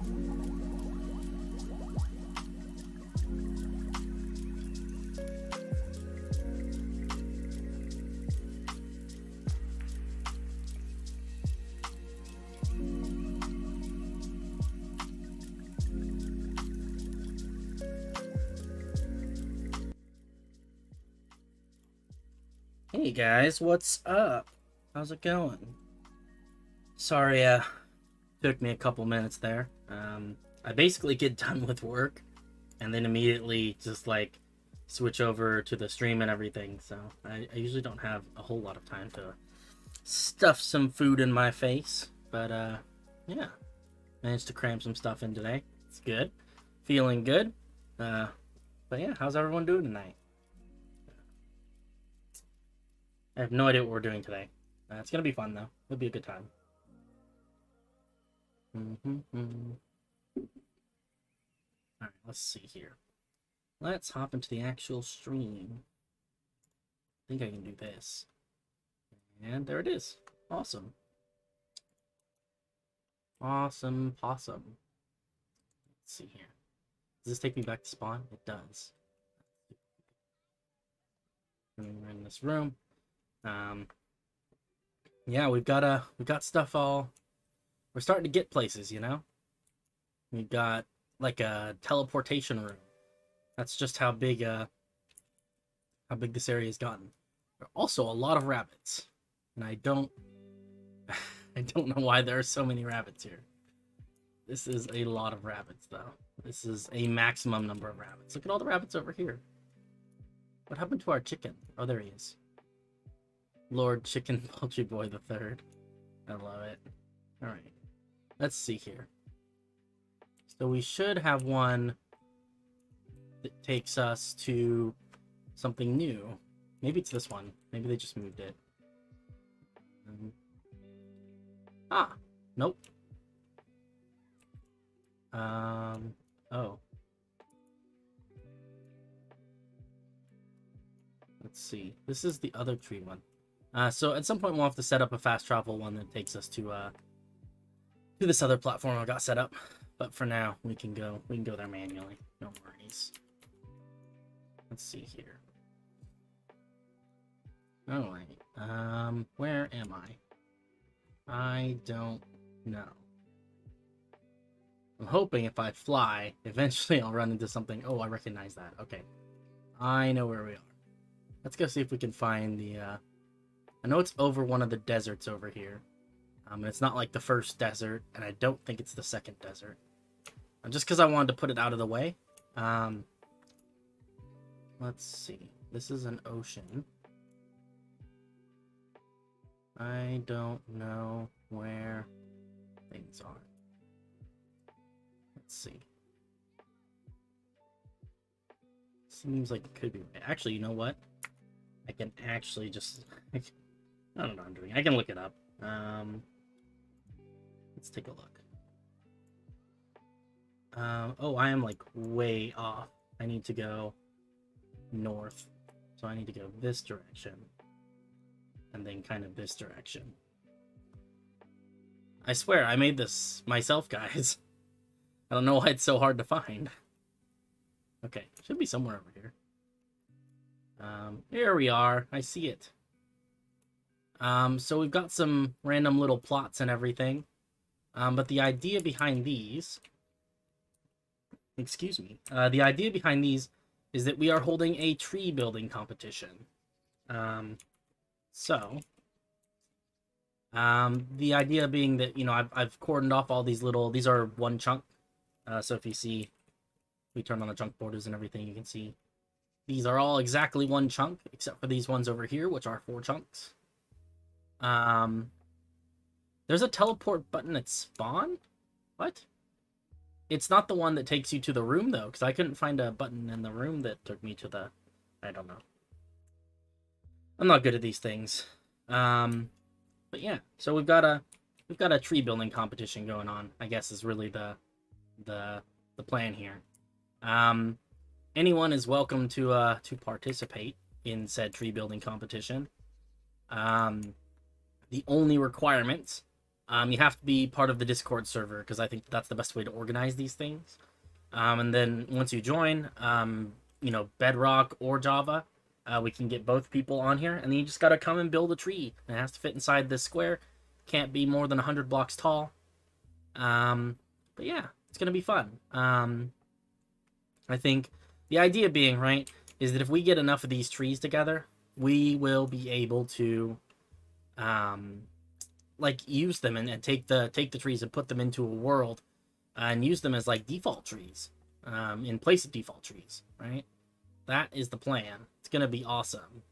Hey guys, what's up? How's it going? Sorry, took me a couple minutes there. I basically get done with work and then immediately just like switch over to the stream and everything. So I usually don't have a whole lot of time to stuff some food in my face, but yeah, managed to cram some stuff in today. It's good, feeling good. But yeah, how's everyone doing tonight? I have no idea what we're doing today. It's gonna be fun though. It'll be a good time. Alright, let's see here. Let's hop into the actual stream. I think I can do this. And there it is. Awesome. Awesome possum. Let's see here. Does this take me back to spawn? It does. We're in this room. Yeah, we've got stuff all. We're starting to get places, you know. We've got like a teleportation room. That's just how big this area has gotten. There are also a lot of rabbits, and I don't know why there are so many rabbits here. This is a lot of rabbits, though. This is a maximum number of rabbits. Look at all the rabbits over here. What happened to our chicken? Oh, there he is. Lord Chicken Poultry Boy the Third. I love it. Alright. Let's see here. So we should have one that takes us to something new. Maybe it's this one. Maybe they just moved it. Nope. Oh. Let's see. This is the other tree one. So at some point we'll have to set up a fast travel one that takes us to this other platform I got set up. But for now, we can go there manually. No worries. Let's see here. Alright. Where am I? I don't know. I'm hoping if I fly, eventually I'll run into something. Oh, I recognize that. Okay. I know where we are. Let's go see if we can find the, I know it's over one of the deserts over here. And it's not like the first desert, and I don't think it's the second desert. Just because I wanted to put it out of the way. Let's see. This is an ocean. I don't know where things are. Let's see. Seems like it could be. Actually, you know what? I can actually just... I don't know what I'm doing. I can look it up. Let's take a look. Oh, I am like way off. I need to go north. So I need to go this direction. And then kind of this direction. I swear, I made this myself, guys. I don't know why it's so hard to find. Okay, should be somewhere over here. Here we are. I see it. So we've got some random little plots and everything. But the idea behind these... Excuse me. The idea behind these is that we are holding a tree building competition. The idea being that, you know, I've cordoned off all these little... These are one chunk. So if you see... We turn on the chunk borders and everything, you can see... These are all exactly one chunk, except for these ones over here, which are 4 chunks. There's a teleport button at spawn? What? It's not the one that takes you to the room, though, because I couldn't find a button in the room that took me to the... I don't know. I'm not good at these things. But yeah, so we've got a tree building competition going on, I guess is really the plan here. Anyone is welcome to participate in said tree building competition. The only requirement You have to be part of the Discord server because I think that's the best way to organize these things. And then once you join, you know, Bedrock or Java, we can get both people on here, and then you just gotta come and build a tree. It has to fit inside this square. Can't be more than 100 blocks tall. But yeah, it's gonna be fun. I think the idea being, right, is that if we get enough of these trees together, we will be able to, like, use them and take the trees and put them into a world, and use them as like default trees, in place of default trees, right? That is the plan. It's gonna be awesome.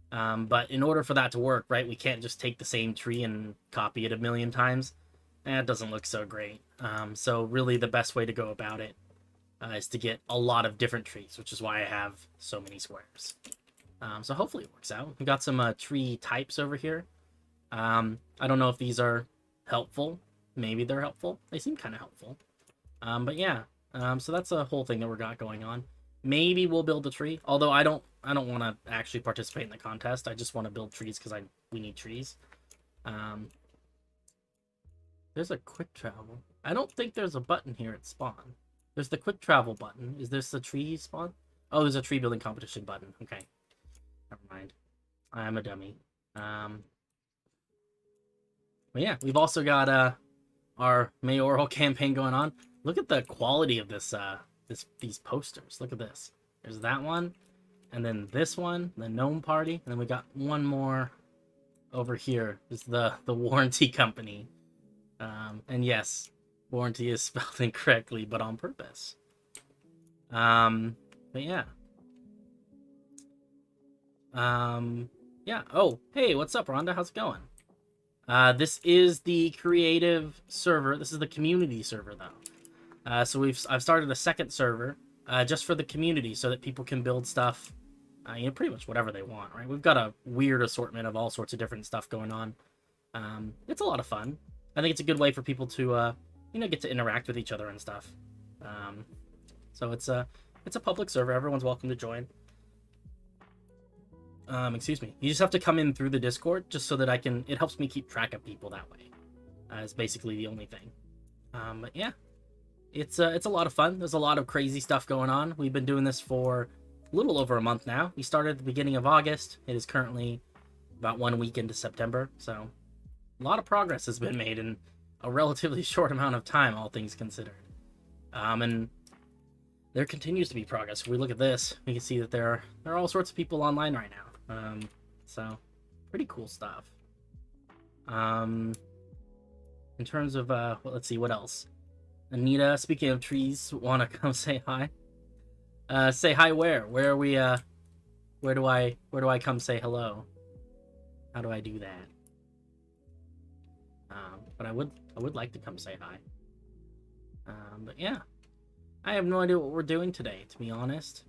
But in order for that to work, right, we can't just take the same tree and copy it a million times. That doesn't look so great. So really the best way to go about it is to get a lot of different trees, which is why I have so many squares. So hopefully it works out. We got some tree types over here. I don't know if these are helpful. Maybe they're helpful. They seem kind of helpful. But yeah, so that's a whole thing that we got going on. Maybe we'll build a tree, although I don't want to actually participate in the contest. I just want to build trees because we need trees. There's a quick travel. I don't think there's a button here at spawn. There's the quick travel button. Is this the tree spawn? Oh, there's a tree building competition button. Okay. Never mind. I'm a dummy. But yeah, we've also got our mayoral campaign going on. Look at the quality of this these posters. Look at this. There's that one, and then this one, the gnome party, and then we got one more over here. Is the warranty company. And yes, warranty is spelled incorrectly, but on purpose. But yeah. Yeah. Oh, hey, what's up, Rhonda? How's it going? This is the creative server. This is the community server, though. So I've started a second server, just for the community, so that people can build stuff, you know, pretty much whatever they want, right? We've got a weird assortment of all sorts of different stuff going on. It's a lot of fun. I think it's a good way for people to, you know, get to interact with each other and stuff. So it's a public server. Everyone's welcome to join. Excuse me. You just have to come in through the Discord just so that it helps me keep track of people that way. It's basically the only thing. But yeah, it's a lot of fun. There's a lot of crazy stuff going on. We've been doing this for a little over a month now. We started at the beginning of August. It is currently about 1 week into September. So a lot of progress has been made in a relatively short amount of time, all things considered. And there continues to be progress. If we look at this, we can see that there are all sorts of people online right now. So pretty cool stuff. In terms of well, let's see what else. Anita, speaking of trees, want to come say hi? Say hi where? Where are we? Where do I come say hello? How do I do that? But I would like to come say hi. But yeah, I have no idea what we're doing today, to be honest.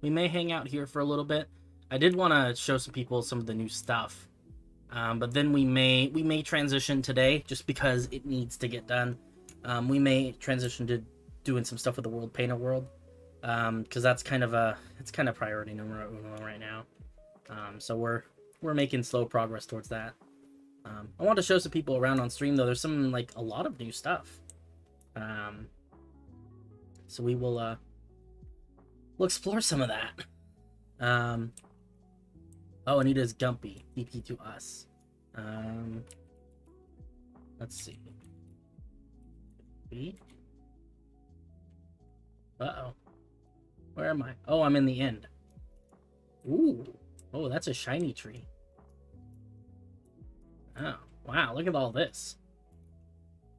We may hang out here for a little bit. I did want to show some people some of the new stuff, but then we may transition today just because it needs to get done. We may transition to doing some stuff with the World Painter World, because that's kind of priority numero uno right now. So we're making slow progress towards that. I want to show some people around on stream though. There's a lot of new stuff. So we'll explore some of that. Oh, Anita's Gumpy. DP to us. Let's see. Uh-oh. Where am I? Oh, I'm in the end. Ooh. Oh, that's a shiny tree. Oh, wow. Look at all this.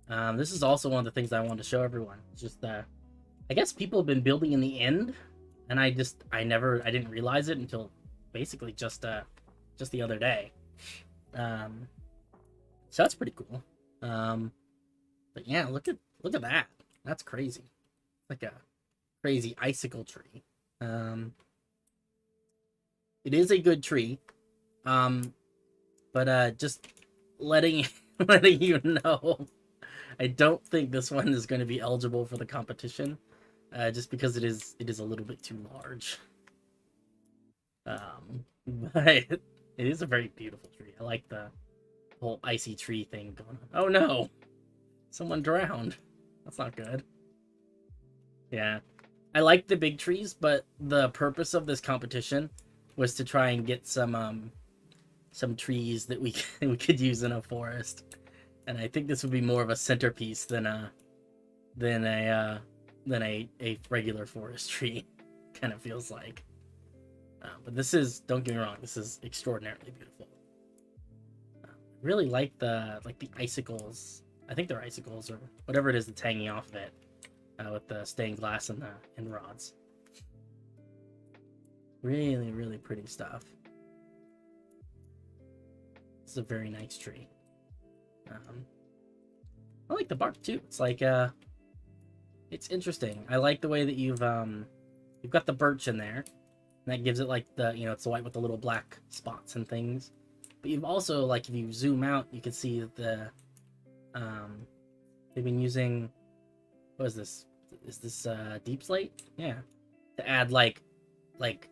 This is also one of the things I wanted to show everyone. It's just, I guess people have been building in the end, and I didn't realize it until basically just the other day. So that's pretty cool. But yeah, look at that. That's crazy. Like a crazy icicle tree. It is a good tree. But just letting you know, I don't think this one is going to be eligible for the competition, just because it is a little bit too large. But it is a very beautiful tree. I like the whole icy tree thing going on. Oh no! Someone drowned. That's not good. Yeah. I like the big trees, but the purpose of this competition was to try and get some trees that we could use in a forest. And I think this would be more of a centerpiece than a regular forest tree. Kind of feels like. But this is, don't get me wrong, this is extraordinarily beautiful. Really like the icicles. I think they're icicles or whatever it is that's hanging off of it, with the stained glass and the rods. Really, really pretty stuff. This is a very nice tree. I like the bark too. It's like it's interesting. I like the way that you've got the birch in there. And that gives it like the, it's the white with the little black spots and things. But you've also, like, if you zoom out, you can see that they've been using, what is this? Is this deep slate? Yeah. To add like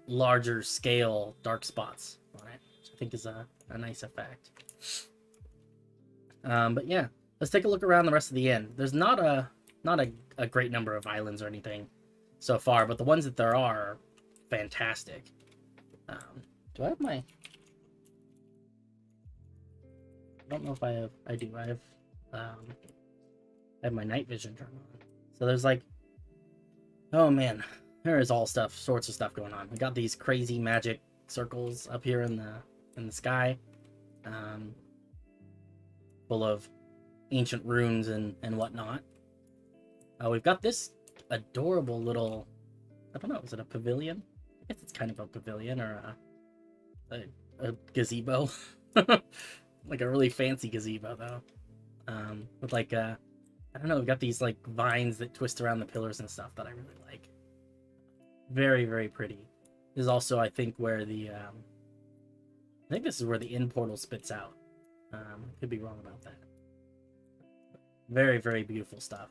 larger scale dark spots on it, which I think is a nice effect. But yeah, let's take a look around the rest of the inn. There's not a great number of islands or anything so far, but the ones that there are fantastic. Do I have my... I don't know if I have... I do. I have my night vision turned on. So there's like... Oh man, there is all sorts of stuff going on. We got these crazy magic circles up here in the sky. Full of ancient runes and whatnot. We've got this adorable little... I don't know, is it a pavilion? I guess it's kind of a pavilion or a gazebo. Like a really fancy gazebo though. With like I don't know, we've got these like vines that twist around the pillars and stuff that I really like. Very, very pretty. This is also, I think, where the I think this is where the inn portal spits out. Could be wrong about that. Very, very beautiful stuff.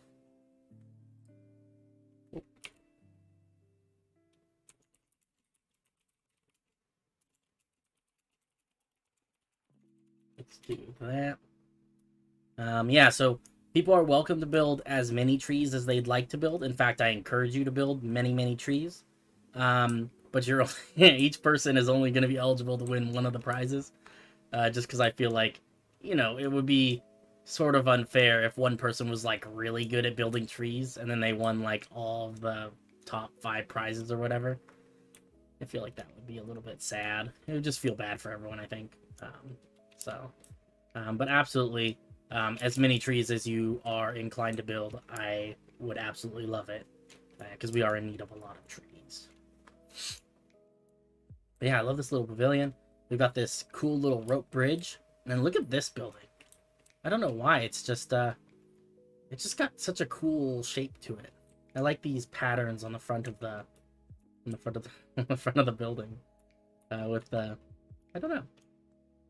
Let's do that. Yeah, so people are welcome to build as many trees as they'd like to build. In fact, I encourage you to build many, many trees. But you're each person is only going to be eligible to win one of the prizes. Just because I feel like, it would be sort of unfair if one person was like really good at building trees and then they won like all of the top 5 prizes or whatever. I feel like that would be a little bit sad. It would just feel bad for everyone, I think. But absolutely, as many trees as you are inclined to build, I would absolutely love it, because we are in need of a lot of trees. But yeah, I love this little pavilion. We've got this cool little rope bridge, and then look at this building. I don't know why, it's just got such a cool shape to it. I like these patterns on the front of the building, with the, I don't know,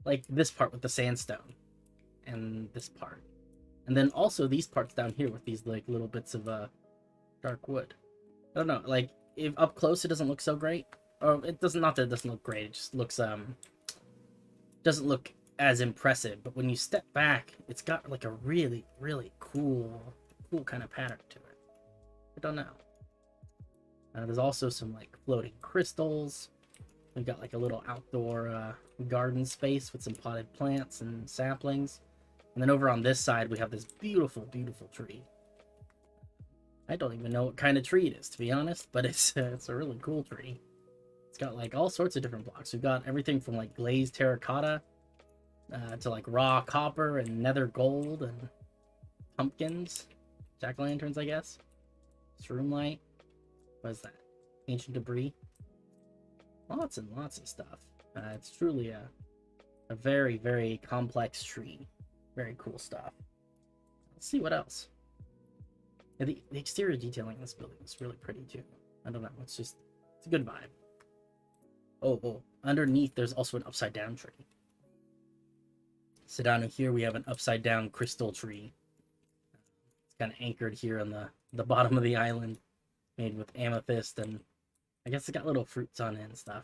like this part with the sandstone, and this part, and then also these parts down here with these like little bits of dark wood. I don't know, like if up close it doesn't look so great, or it doesn't, not that it doesn't look great, it just looks doesn't look as impressive. But when you step back, it's got like a really, really cool kind of pattern to it. I don't know. There's also some like floating crystals. We've got like a little outdoor garden space with some potted plants and saplings. And then over on this side, we have this beautiful, beautiful tree. I don't even know what kind of tree it is, to be honest, but it's a really cool tree. It's got like all sorts of different blocks. We've got everything from like glazed terracotta to like raw copper and nether gold and pumpkins, jack-o'-lanterns, I guess. Shroom light. What is that? Ancient debris. Lots and lots of stuff. It's truly a very, very complex tree. Very cool stuff. Let's see what else. Yeah, the exterior detailing in this building is really pretty too. I don't know. It's a good vibe. Oh, underneath there's also an upside down tree. So down here we have an upside down crystal tree. It's kind of anchored here on the bottom of the island, made with amethyst, and I guess it got little fruits on it and stuff.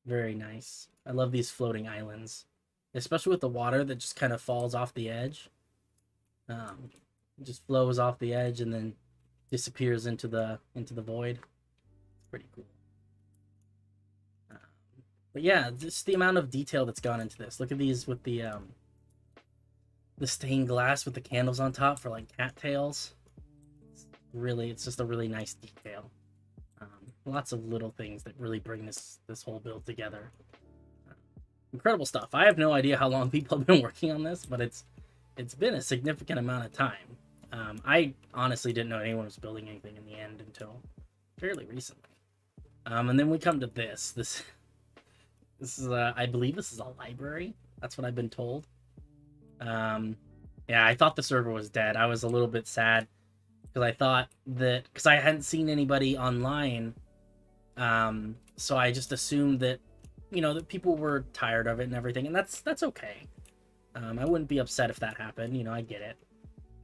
Very nice. I love these floating islands. especially with the water that just kind of falls off the edge. It just flows off the edge and then disappears into the void. It's pretty cool. But yeah, just the amount of detail that's gone into this. Look at these with the stained glass with the candles on top for like cattails. It's just a really nice detail. Lots of little things that really bring this whole build together. Incredible stuff. I have no idea how long people have been working on this, but it's been a significant amount of time. I honestly didn't know anyone was building anything in the end until fairly recently. And then we come to this. This is I believe this is a library. That's what I've been told. Yeah, I thought the server was dead. I was a little bit sad because I thought that because I hadn't seen anybody online, so I just assumed that that people were tired of it and everything, and that's okay. I wouldn't be upset if that happened. I get it.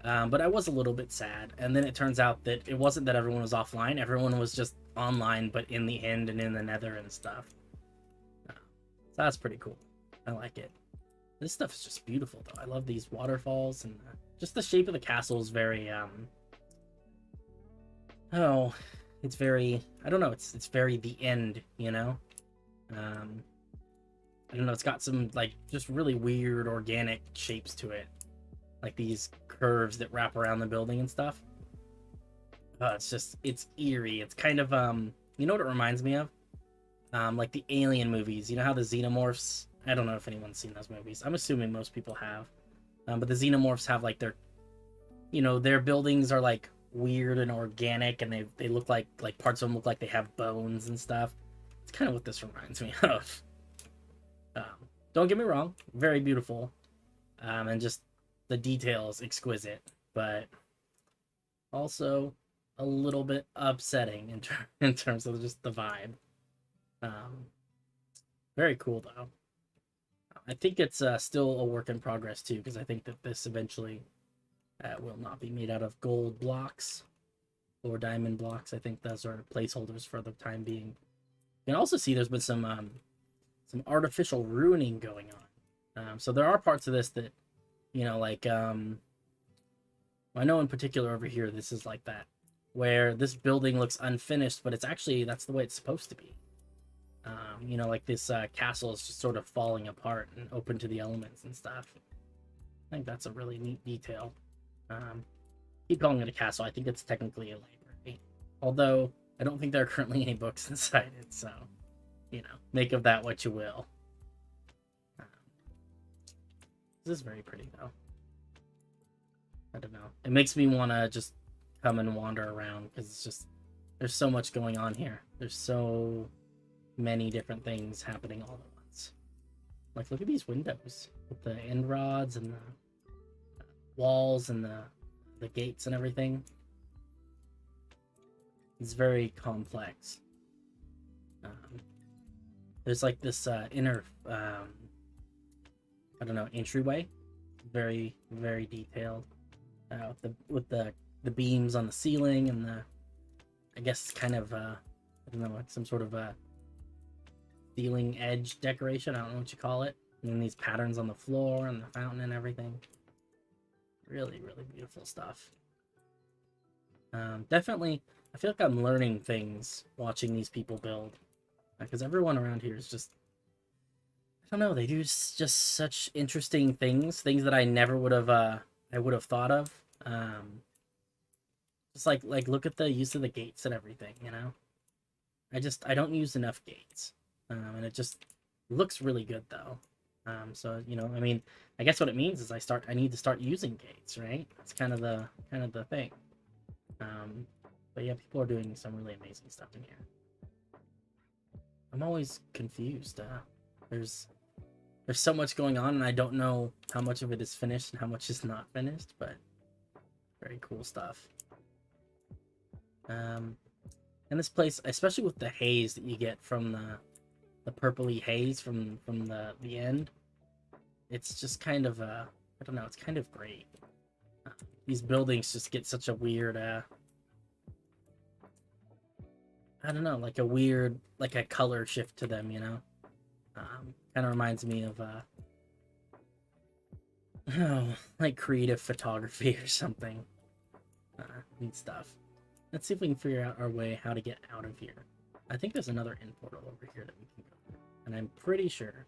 But I was a little bit sad, and then it turns out that it wasn't that everyone was offline. Everyone was just online, but in the end and in the nether and stuff. So that's pretty cool. I like it. This stuff is just beautiful, though. I love these waterfalls, and just the shape of the castle is very, it's very, I don't know, it's very the end, I don't know, it's got some, like, just really weird organic shapes to it. Like these curves that wrap around the building and stuff. It's eerie. It's kind of, you know what it reminds me of? Like the Alien movies. You know how the xenomorphs, I don't know if anyone's seen those movies. I'm assuming most people have. But the xenomorphs have like their buildings are like weird and organic, and they look like parts of them look like they have bones and stuff. It's kind of what this reminds me of. Don't get me wrong, very beautiful, and just the details exquisite, but also a little bit upsetting in terms of just the vibe. Very cool though. I think it's still a work in progress too, because I think that this eventually will not be made out of gold blocks or diamond blocks. I think those are placeholders for the time being. You can also see there's been some artificial ruining going on. So there are parts of this that, I know in particular over here, this is like that, where this building looks unfinished, but it's actually, that's the way it's supposed to be. Like this castle is just sort of falling apart and open to the elements and stuff. I think that's a really neat detail. Keep calling it a castle. I think it's technically a library. Although, I don't think there are currently any books inside it, so, make of that what you will. This is very pretty, though. I don't know. It makes me want to just come and wander around, because it's just, there's so much going on here. There's so many different things happening all at once. Like, look at these windows with the end rods and the walls and the gates and everything. It's very complex. There's like this inner, I don't know, entryway. Very, very detailed. With the beams on the ceiling and I guess kind of, I don't know, like some sort of a ceiling edge decoration. I don't know what you call it. And then these patterns on the floor and the fountain and everything. Really, really beautiful stuff. Definitely, I feel like I'm learning things watching these people build. Because everyone around here is just, I don't know, they do just such interesting things that I never would have thought of. Just like look at the use of the gates and everything, I don't use enough gates, and it just looks really good though. So I mean, I guess what it means is I need to start using gates, right? That's kind of the thing. But yeah, people are doing some really amazing stuff in here. I'm always confused. There's so much going on, and I don't know how much of it is finished and how much is not finished, but very cool stuff. And this place, especially with the haze that you get from the purpley haze from the end, it's just kind of I don't know, it's kind of great. These buildings just get such a weird I don't know, like a color shift to them, kind of reminds me of Oh, like creative photography or something. Neat stuff. Let's see if we can figure out our way how to get out of here. I think there's another end portal over here that we can go through. And I'm pretty sure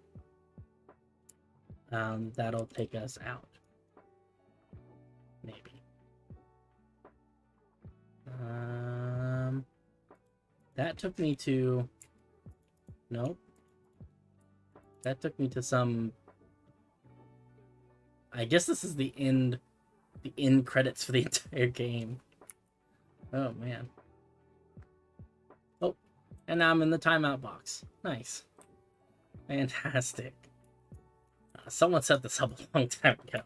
that'll take us out. Maybe. That took me to... Nope. That took me to some... I guess this is the end credits for the entire game. Oh, man. Oh, and now I'm in the timeout box. Nice. Fantastic. Someone set this up a long time ago.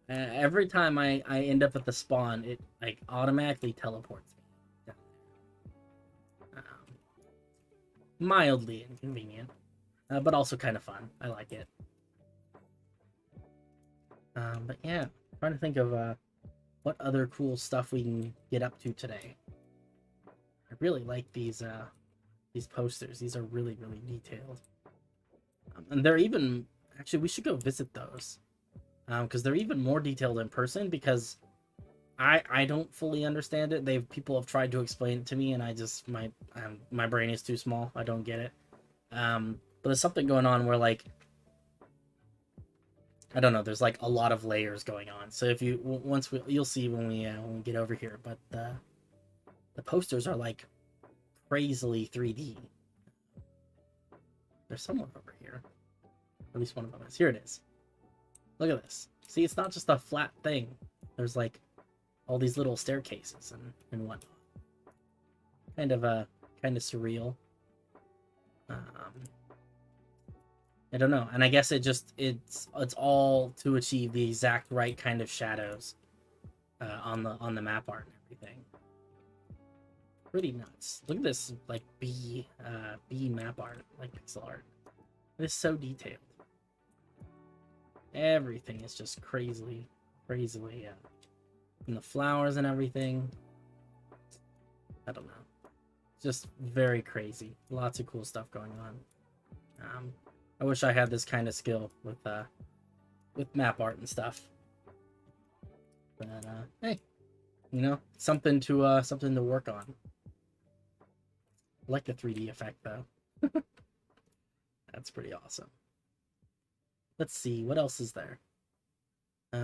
Every time I end up at the spawn, it like automatically teleports me down there. Mildly inconvenient, but also kind of fun. I like it. But yeah, trying to think of what other cool stuff we can get up to today. I really like these posters. These are really, really detailed. And they're even... Actually, we should go visit those. Because they're even more detailed in person, because I don't fully understand it. People have tried to explain it to me, and I just... My brain is too small. I don't get it. But there's something going on where, like... I don't know, there's like a lot of layers going on. So if you... You'll see when we get over here, but the posters are like crazily 3D. There's someone over here. At least one of them is. Here it is. Look at this. See, it's not just a flat thing. There's like all these little staircases and whatnot. Kind of surreal. I don't know. And I guess it's all to achieve the exact right kind of shadows on the map art and everything. Pretty nuts. Look at this like bee map art, like pixel art. It's so detailed. Everything is just crazily, and the flowers and everything. I don't know. Just very crazy. Lots of cool stuff going on. I wish I had this kind of skill with map art and stuff. But hey, you know, something to work on. I like the 3D effect though. That's pretty awesome. Let's see, what else is there? I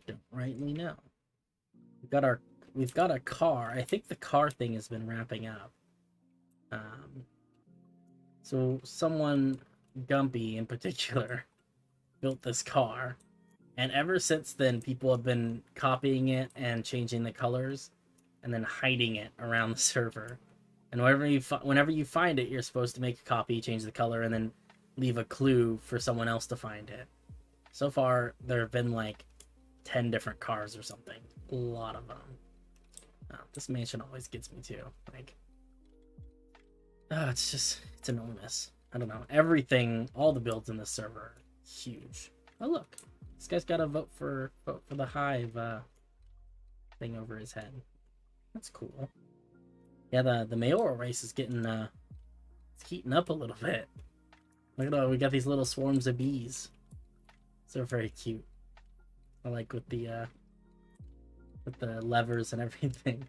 don't rightly know. We've got a car. I think the car thing has been wrapping up. So someone, Gumpy in particular, built this car, and ever since then people have been copying it and changing the colors and then hiding it around the server. And whenever you find it, you're supposed to make a copy, change the color, and then leave a clue for someone else to find it. So far, there have been like 10 different cars or something. A lot of them. This mansion always gets me too. Like, it's enormous. I don't know. Everything, all the builds in this server are huge. Oh look, this guy's got a vote for the Hive thing over his head. That's cool. Yeah, the mayoral race is getting it's heating up a little bit. Look at that, we got these little swarms of bees. So very cute. I like with the levers and everything.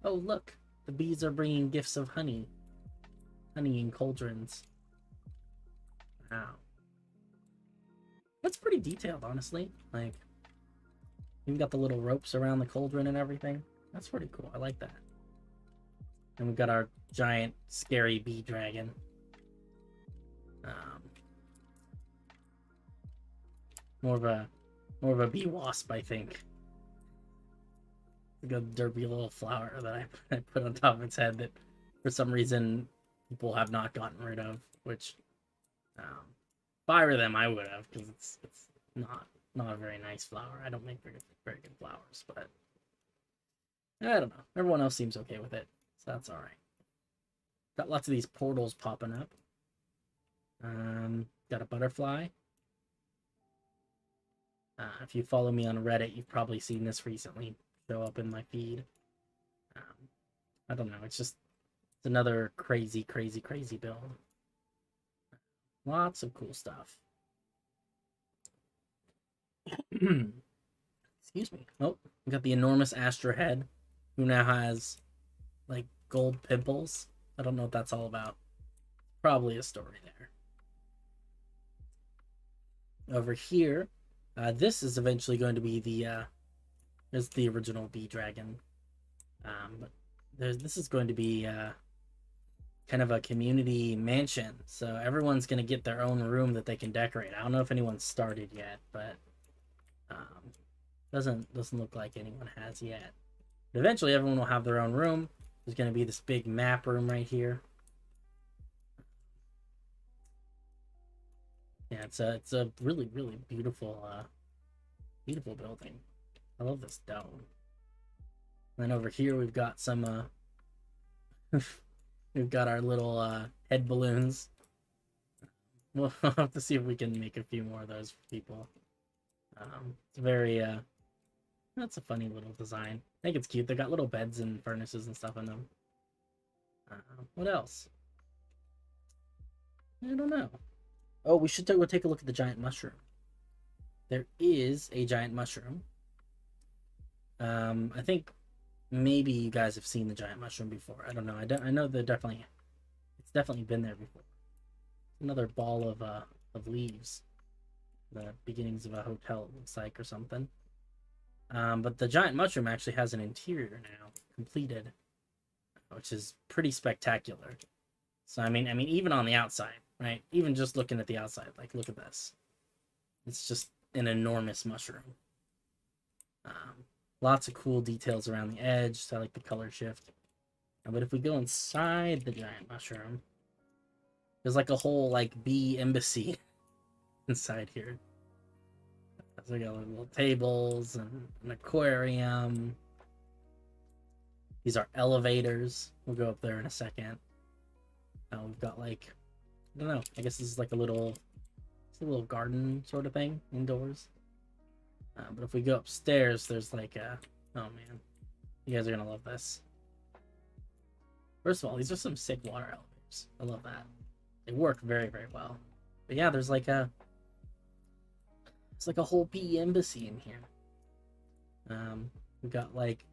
Oh look, the bees are bringing gifts of honey. Honey in cauldrons. Wow. That's pretty detailed, honestly. Like, you've got the little ropes around the cauldron and everything. That's pretty cool. I like that. And we've got our giant, scary bee dragon. More of a bee wasp, I think. Like a derpy little flower that I put on top of its head that, for some reason, people have not gotten rid of. Which, if I were them, I would have, because it's not a very nice flower. I don't make very good flowers, but I don't know. Everyone else seems okay with it, so that's all right. Got lots of these portals popping up. Got a butterfly. If you follow me on Reddit, you've probably seen this recently show up in my feed. I don't know. It's another crazy build. Lots of cool stuff. Excuse me. Oh, we got the enormous Astro head, who now has like gold pimples. I don't know what that's all about. Probably a story there. Over here, this is eventually going to be the there's the original bee dragon. But this is going to be kind of a community mansion, so everyone's going to get their own room that they can decorate. I don't know if anyone's started yet, but doesn't look like anyone has yet. But eventually, everyone will have their own room. There's going to be this big map room right here. Yeah, it's a really beautiful beautiful building. I love this dome. And then over here we've got some we've got our little head balloons. We'll have to see if we can make a few more of those for people. It's very that's a funny little design. I think it's cute. They got little beds and furnaces and stuff in them. What else? I don't know. Oh, we should go take a look at the giant mushroom. There is a giant mushroom. I think maybe you guys have seen the giant mushroom before. I don't know. I know it's definitely been there before. Another ball of leaves. The beginnings of a hotel, it looks like, or something. But the giant mushroom actually has an interior now completed, which is pretty spectacular. So I mean, even on the outside, right? Even just looking at the outside, like look at this. It's just an enormous mushroom. Lots of cool details around the edge. So I like the color shift. But if we go inside the giant mushroom, there's like a whole like bee embassy inside here. So we got little tables and an aquarium. These are elevators. We'll go up there in a second. We've got like, I don't know. I guess this is like a little garden sort of thing indoors. But if we go upstairs, there's like a, oh man, you guys are gonna love this. First of all, these are some sick water elevators. I love that. They work very well. But yeah, there's like a whole bee embassy in here. We've got like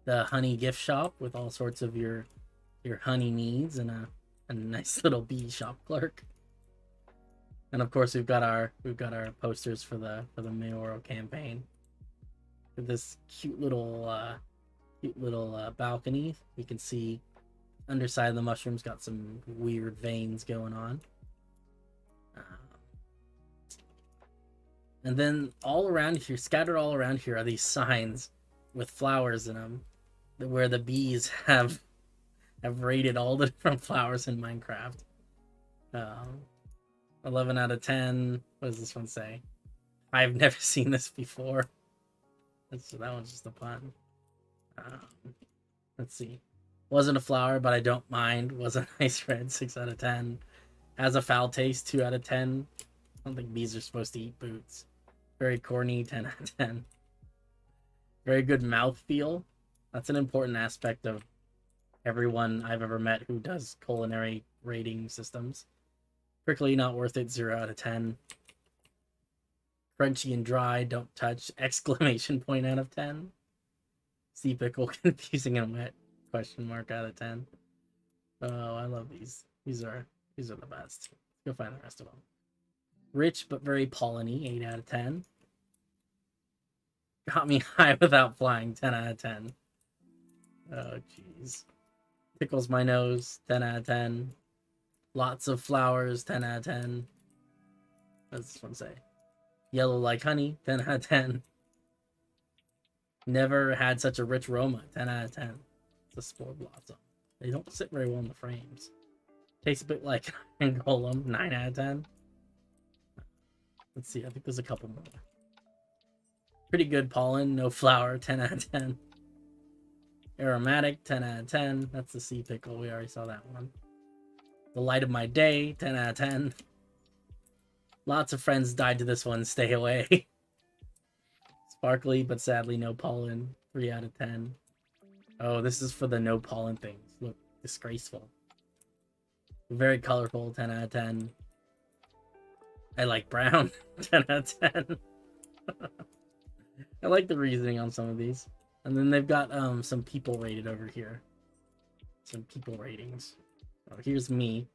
the honey gift shop with all sorts of your honey needs and a nice little bee shop clerk. And of course we've got our posters for the mayoral campaign. With this cute little balcony. You can see underside of the mushroom's got some weird veins going on. And then all around here, scattered all around here, are these signs with flowers in them, where the bees have rated all the different flowers in Minecraft. 11 out of 10. What does this one say? I've never seen this before. That one's just a pun. Let's see. Wasn't a flower, but I don't mind. Was a nice red. 6 out of 10. Has a foul taste. 2 out of 10. I don't think bees are supposed to eat boots. Very corny. 10 out of 10. Very good mouthfeel. That's an important aspect of everyone I've ever met who does culinary rating systems. Prickly, not worth it. 0 out of 10. Crunchy and dry, don't touch. Exclamation point out of 10. Sea pickle, confusing and wet. Question mark out of 10. Oh, I love these. These are the best. Go find the rest of them. Rich but very polleny. 8 out of 10. Got me high without flying. 10 out of 10. Oh, jeez. Tickles my nose. 10 out of 10. Lots of flowers. 10 out of 10. What does this one say? Yellow like honey. 10 out of 10. Never had such a rich aroma. 10 out of 10. It's a spore blossom. They don't sit very well in the frames. Tastes a bit like an golem. 9 out of 10. Let's see. I think there's a couple more. Pretty good pollen. No flower. 10 out of 10. Aromatic. 10 out of 10. That's the sea pickle. We already saw that one. The light of my day. 10 out of 10. Lots of friends died to this one. Stay away. Sparkly, but sadly no pollen. 3 out of 10. Oh, this is for the no pollen things. Look, disgraceful. Very colorful. 10 out of 10. I like brown. 10 out of 10. I like the reasoning on some of these. And then they've got some people rated over here. Some people ratings. Oh, here's me.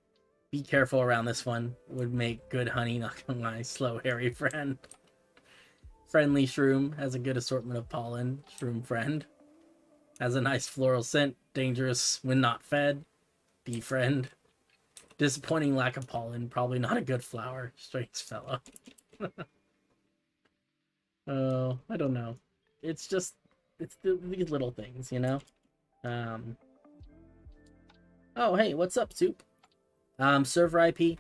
Be careful around this one. Would make good honey, not gonna lie. Slow, hairy friend. Friendly shroom. Has a good assortment of pollen. Shroom friend. Has a nice floral scent. Dangerous when not fed. Befriend. Disappointing lack of pollen. Probably not a good flower. Strange fellow. Oh, I don't know. It's just, it's these little things, you know? Oh, hey, what's up, Soup? Server IP.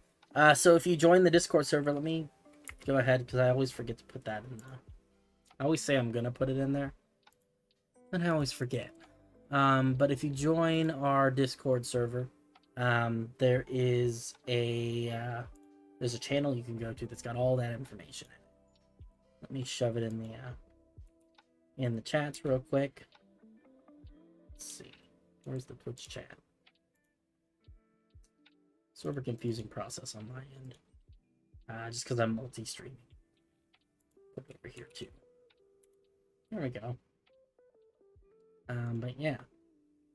So if you join the Discord server, let me go ahead, because I always forget to put that in there. I always say I'm going to put it in there, then I always forget. But if you join our Discord server, there is there's a channel you can go to that's got all that information in it. Let me shove it in the chats real quick. Let's see. Where's the Twitch chat? Sort of a confusing process on my end. Just because I'm multi-streaming. Put it over here too. There we go. But yeah.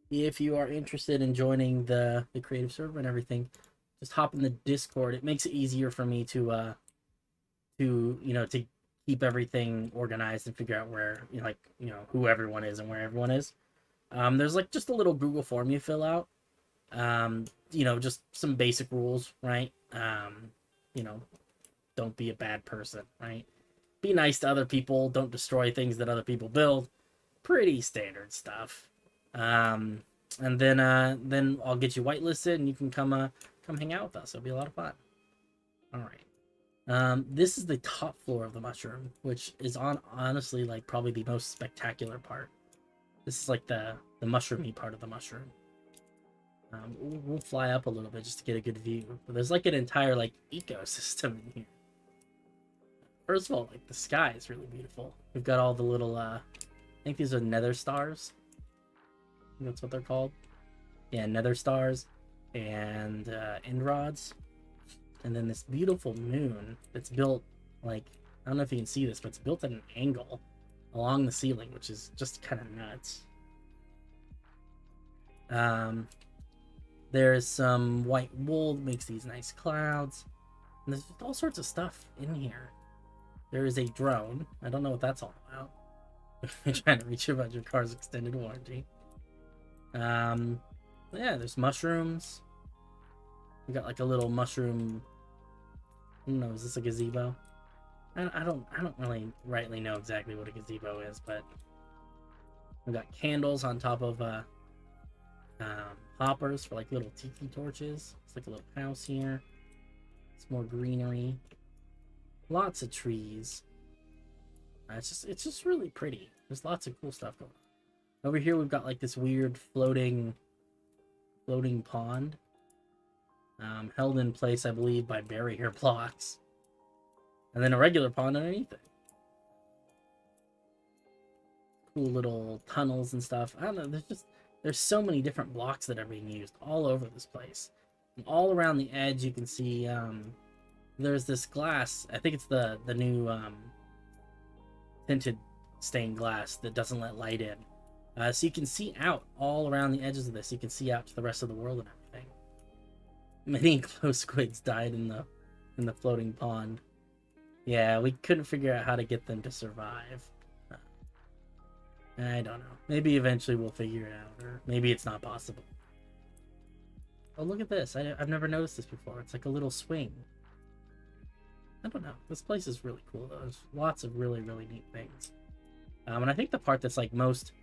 If you are interested in joining the creative server and everything, just hop in the Discord. It makes it easier for me to keep everything organized and figure out where, who everyone is and where everyone is. There's like just a little Google form you fill out. Just some basic rules, right? Don't be a bad person, right? Be nice to other people. Don't destroy things that other people build. Pretty standard stuff. And then I'll get you whitelisted and you can come hang out with us. It'll be a lot of fun. All right. This is the top floor of the mushroom, which is honestly like probably the most spectacular part. This is like the mushroomy part of the mushroom. We'll fly up a little bit just to get a good view. But there's like an entire like ecosystem in here. First of all, like the sky is really beautiful. We've got all the little I think these are nether stars. I think that's what they're called. Yeah, nether stars and end rods. And then this beautiful moon that's built, like, I don't know if you can see this, but it's built at an angle along the ceiling, which is just kind of nuts. There's some white wool that makes these nice clouds. And there's all sorts of stuff in here. There is a drone. I don't know what that's all about. I'm trying to reach about your car's extended warranty. Yeah, there's mushrooms. We got like a little mushroom. I don't know, is this a gazebo? I don't really rightly know exactly what a gazebo is, but we got candles on top of hoppers for like little tiki torches. It's like a little house here. It's more greenery. Lots of trees. It's just really pretty. There's lots of cool stuff going on. Over here we've got like this weird floating pond. Held in place, I believe, by barrier blocks. And then a regular pond underneath it. Cool little tunnels and stuff. I don't know, there's so many different blocks that are being used all over this place. And all around the edge you can see there's this glass. I think it's the new tinted stained glass that doesn't let light in. So you can see out all around the edges of this. You can see out to the rest of the world and everything. Many glow squids died in the floating pond. Yeah, we couldn't figure out how to get them to survive. I don't know. Maybe eventually we'll figure it out, or maybe it's not possible. Oh, look at this. I've never noticed this before. It's like a little swing. I don't know. This place is really cool, though. There's lots of really, really neat things. And I think the part that's like most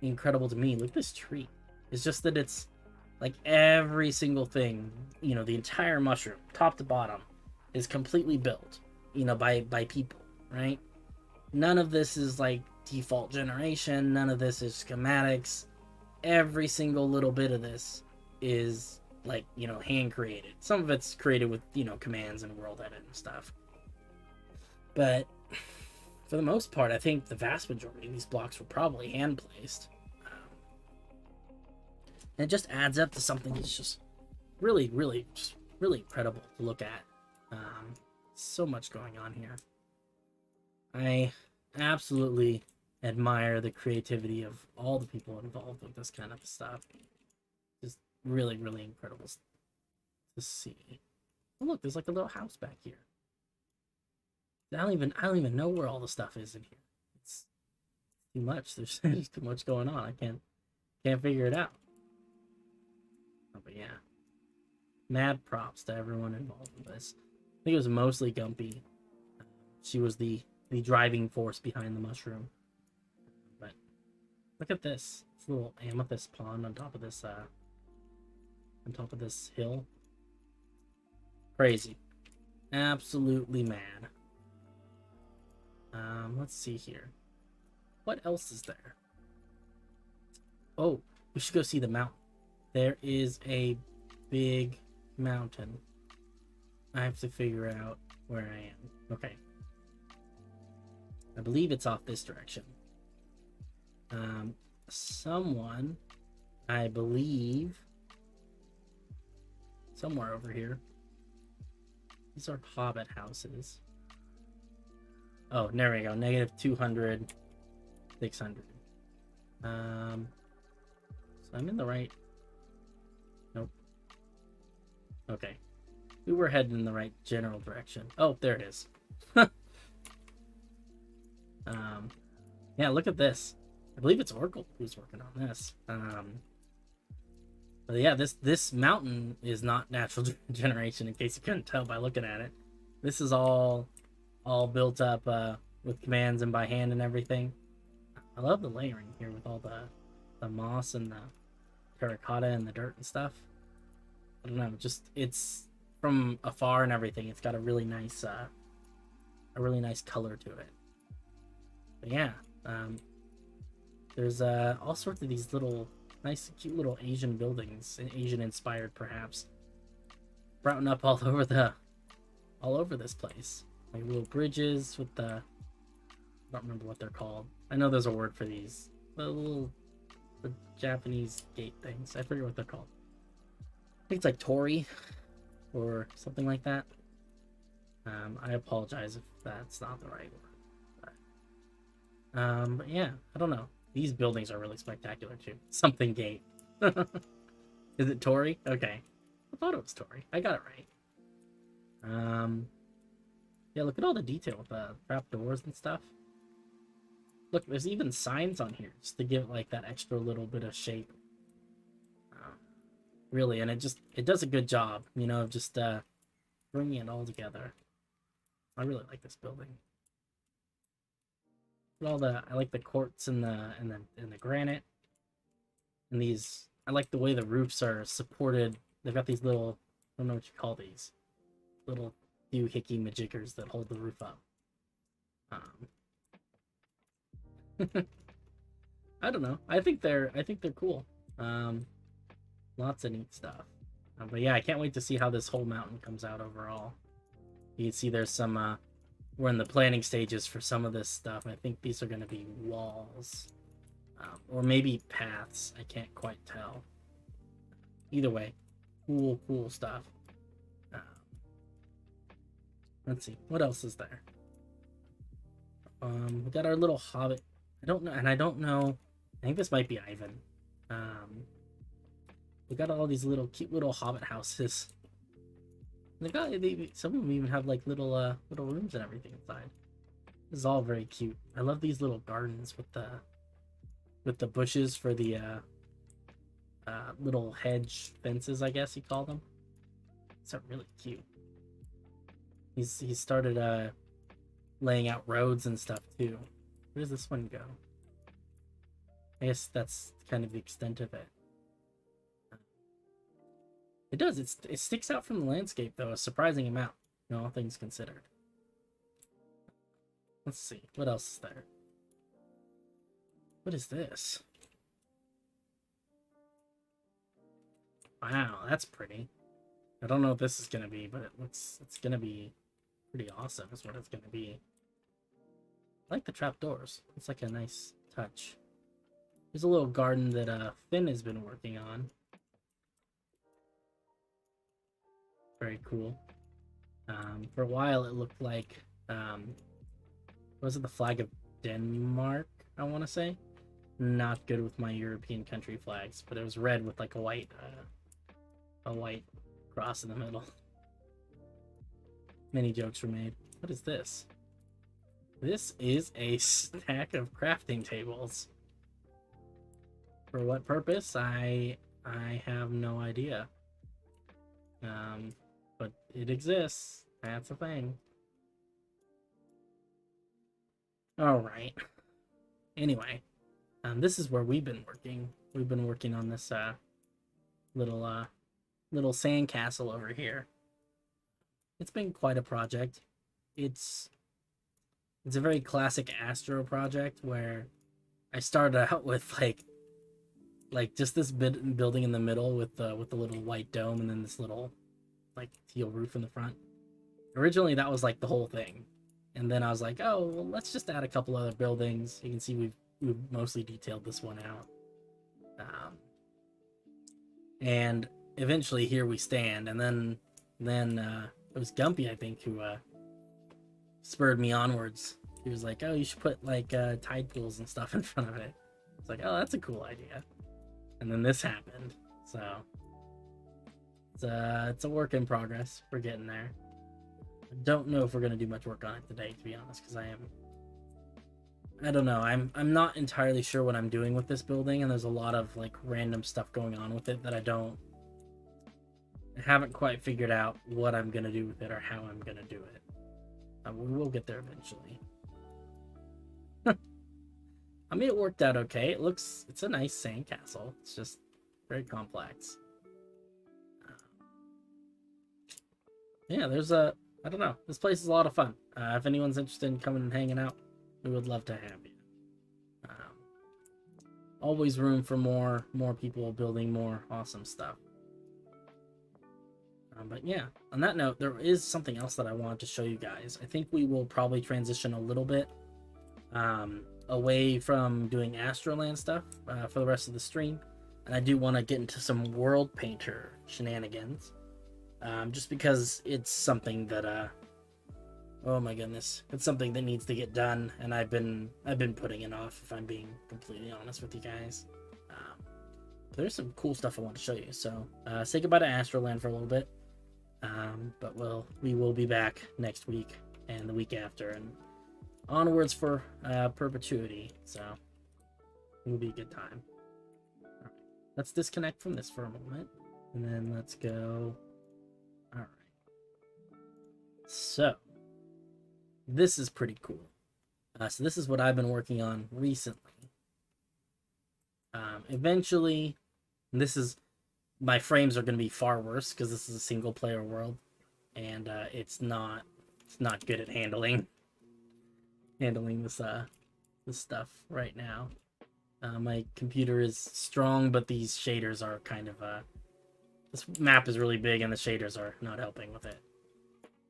incredible to me, look at this tree. It's just that it's like every single thing, the entire mushroom, top to bottom, is completely built, by people, right? None of this is like default generation. None of this is schematics. Every single little bit of this is like, hand created. Some of it's created with, commands and world edit and stuff. But for the most part, I think the vast majority of these blocks were probably hand placed. And it just adds up to something that's just really, really, just really incredible to look at. So much going on here. I absolutely admire the creativity of all the people involved with this kind of stuff. Just really, really incredible to see. Oh, look, there's like a little house back here. I don't even know where all the stuff is in here. It's too much. There's too much going on. I can't figure it out. Oh, but yeah, mad props to everyone involved in this. I think it was mostly Gumpy. She was the driving force behind the mushroom. But look at this. It's a little amethyst pond on top of this hill. Crazy. Absolutely mad. Let's see here. What else is there? Oh, we should go see the mountain. There is a big mountain. I have to figure out where I am. Okay. I believe it's off this direction. Someone, I believe, somewhere over here. These are hobbit houses. Oh, there we go. -200, 600. So I'm in the right. Nope. Okay. We were heading in the right general direction. Oh, there it is. Yeah, look at this. I believe it's Oracle who's working on this. But yeah, this mountain is not natural generation, in case you couldn't tell by looking at it. This is all built up with commands and by hand and everything. I love the layering here with all the moss and the terracotta and the dirt and stuff. I don't know, just it's from afar and everything. It's got a really nice color to it. But yeah, there's all sorts of these little nice, cute little Asian buildings, Asian inspired perhaps, sprouting up all over this place. Like little bridges with I don't remember what they're called. I know there's a word for these. The Japanese gate things. I forget what they're called. I think it's like Tori or something like that. I apologize if that's not the right word. But yeah, I don't know. These buildings are really spectacular too. Something gate. Is it Tori? Okay. I thought it was Tori. I got it right. Yeah, look at all the detail with the trap doors and stuff. Look, there's even signs on here just to give it like that extra little bit of shape. Really, and it does a good job, you know, just bringing it all together. I really like this building. I like the quartz and the granite, and these. I like the way the roofs are supported. They've got these little, I don't know what you call these, little doohickey majiggers that hold the roof up. I don't know. I think they're cool. Lots of neat stuff. But yeah, I can't wait to see how this whole mountain comes out overall. You can see there's some. We're in the planning stages for some of this stuff. I think these are going to be walls, or maybe paths. I can't quite tell. Either way, cool stuff. Let's see, what else is there? We got our little hobbit. I don't know. I think this might be Ivan. We got all these little cute little hobbit houses. Some of them even have like little rooms and everything inside. This is all very cute. I love these little gardens with the bushes for the little hedge fences, I guess you call them. It's really cute. He started laying out roads and stuff too. Where does this one go? I guess that's kind of the extent of it. It does. It sticks out from the landscape though a surprising amount, you know, all things considered. Let's see, what else is there? What is this? Wow, that's pretty. I don't know what this is gonna be, but it's gonna be pretty awesome. Is what it's gonna be. I like the trapdoors. It's like a nice touch. There's a little garden that Finn has been working on. Very cool. For a while, it looked like, was it the flag of Denmark, I want to say? Not good with my European country flags, but it was red with like a white cross in the middle. Many jokes were made. What is this? This is a stack of crafting tables. For what purpose? I have no idea. But it exists. That's a thing. All right. Anyway, this is where we've been working. We've been working on this little sandcastle over here. It's been quite a project. It's a very classic Astro project where I started out with like just this building in the middle with the little white dome and then this little like teal roof in the front. Originally that was like the whole thing. And then I was like, oh, well, let's just add a couple other buildings. You can see we've mostly detailed this one out. And eventually here we stand. And then it was Gumpy, I think, who spurred me onwards. He was like, oh, you should put like tide pools and stuff in front of it. It's like, oh, that's a cool idea. And then this happened. So it's a work in progress. We're getting there. I don't know if we're gonna do much work on it today, to be honest, because I don't know. I'm not entirely sure what I'm doing with this building, and there's a lot of like random stuff going on with it that I haven't quite figured out what I'm gonna do with it or how I'm gonna do it. We will get there eventually. I mean, it worked out okay. It's a nice sandcastle. It's just very complex. Yeah, I don't know. This place is a lot of fun. If anyone's interested in coming and hanging out, we would love to have you. Always room for more people building more awesome stuff. But yeah, on that note, there is something else that I wanted to show you guys. I think we will probably transition a little bit away from doing Astroland stuff for the rest of the stream. And I do want to get into some world painter shenanigans. Just because it's something that oh my goodness, it's something that needs to get done, and I've been putting it off, if I'm being completely honest with you guys. There's some cool stuff I want to show you, so say goodbye to Astroland for a little bit, but we will be back next week and the week after and onwards for perpetuity, so it will be a good time. All right, let's disconnect from this for a moment, and then let's go. All right, so this is pretty cool. So this is what I've been working on recently. Eventually, my frames are going to be far worse because this is a single player world, and it's not good at handling this stuff right now. My computer is strong, but these shaders are kind of this map is really big and the shaders are not helping with it.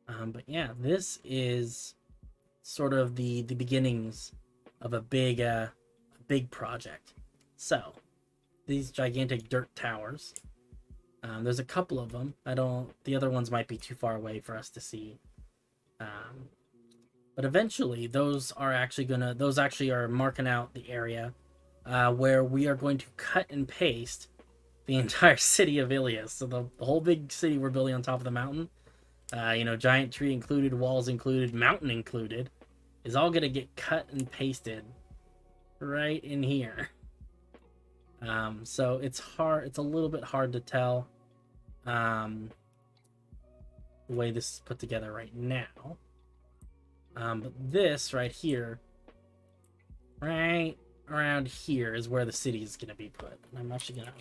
But yeah, this is sort of the beginnings of a big project. So these gigantic dirt towers, there's a couple of them. The other ones might be too far away for us to see. But eventually those actually are marking out the area where we are going to cut and paste the entire city of Ilias. So the whole big city we're building on top of the mountain, giant tree included, walls included, mountain included, is all going to get cut and pasted right in here. So it's a little bit hard to tell the way this is put together right now. But this right here, right around here, is where the city is going to be put. And I'm actually going to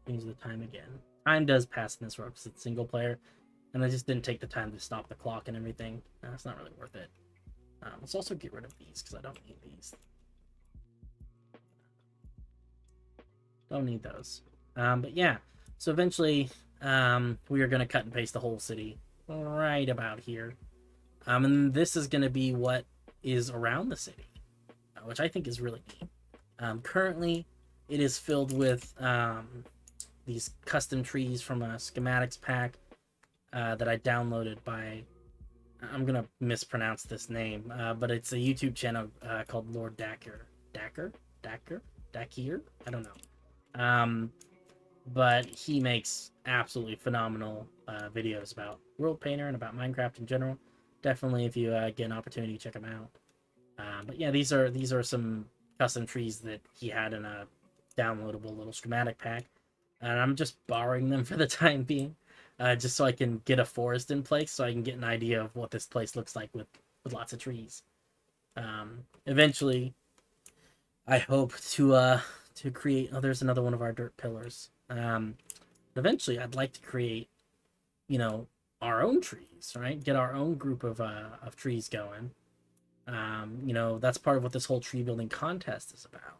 change the time again. Time does pass in this world because it's single player, and I just didn't take the time to stop the clock and everything. It's not really worth it. Let's also get rid of these because I don't need these. Don't need those. But yeah, so eventually we are going to cut and paste the whole city right about here. And this is going to be what is around the city, which I think is really neat. Currently, it is filled with these custom trees from a schematics pack. that I downloaded by, I'm gonna mispronounce this name, but it's a YouTube channel called Lord Dakir. I don't know. But he makes absolutely phenomenal videos about World Painter and about Minecraft in general. Definitely, if you get an opportunity, check him out. But yeah, these are some custom trees that he had in a downloadable little schematic pack, and I'm just borrowing them for the time being, just so I can get a forest in place, so I can get an idea of what this place looks like with lots of trees. Eventually, I hope to create. Oh, there's another one of our dirt pillars. Eventually, I'd like to create, you know, our own trees, right? Get our own group of trees going. You know, that's part of what this whole tree building contest is about.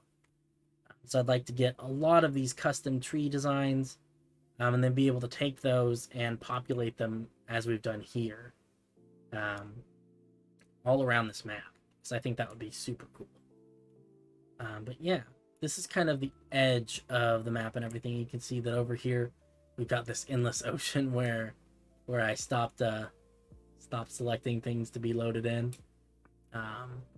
So I'd like to get a lot of these custom tree designs, and then be able to take those and populate them as we've done here, all around this map. So I think that would be super cool. But yeah, this is kind of the edge of the map and everything. You can see that over here we've got this endless ocean where I stopped selecting things to be loaded in.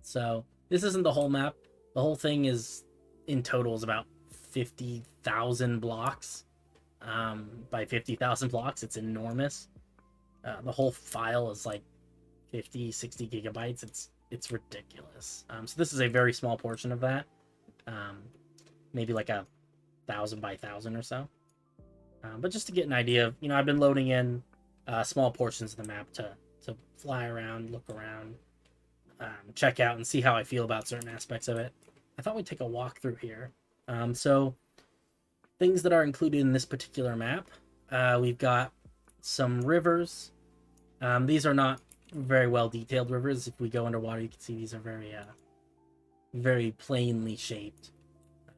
So this isn't the whole map. The whole thing is, in total, is about 50,000 blocks. By 50,000 blocks, it's enormous. The whole file is like 50-60 gigabytes. It's ridiculous. So this is a very small portion of that. Maybe like 1,000 by 1,000 or so. But just to get an idea of, you know, I've been loading in small portions of the map to fly around, look around, check out, and see how I feel about certain aspects of it. I thought we'd take a walk through here. So things that are included in this particular map, we've got some rivers. These are not very well detailed rivers. If we go underwater, you can see these are very plainly shaped,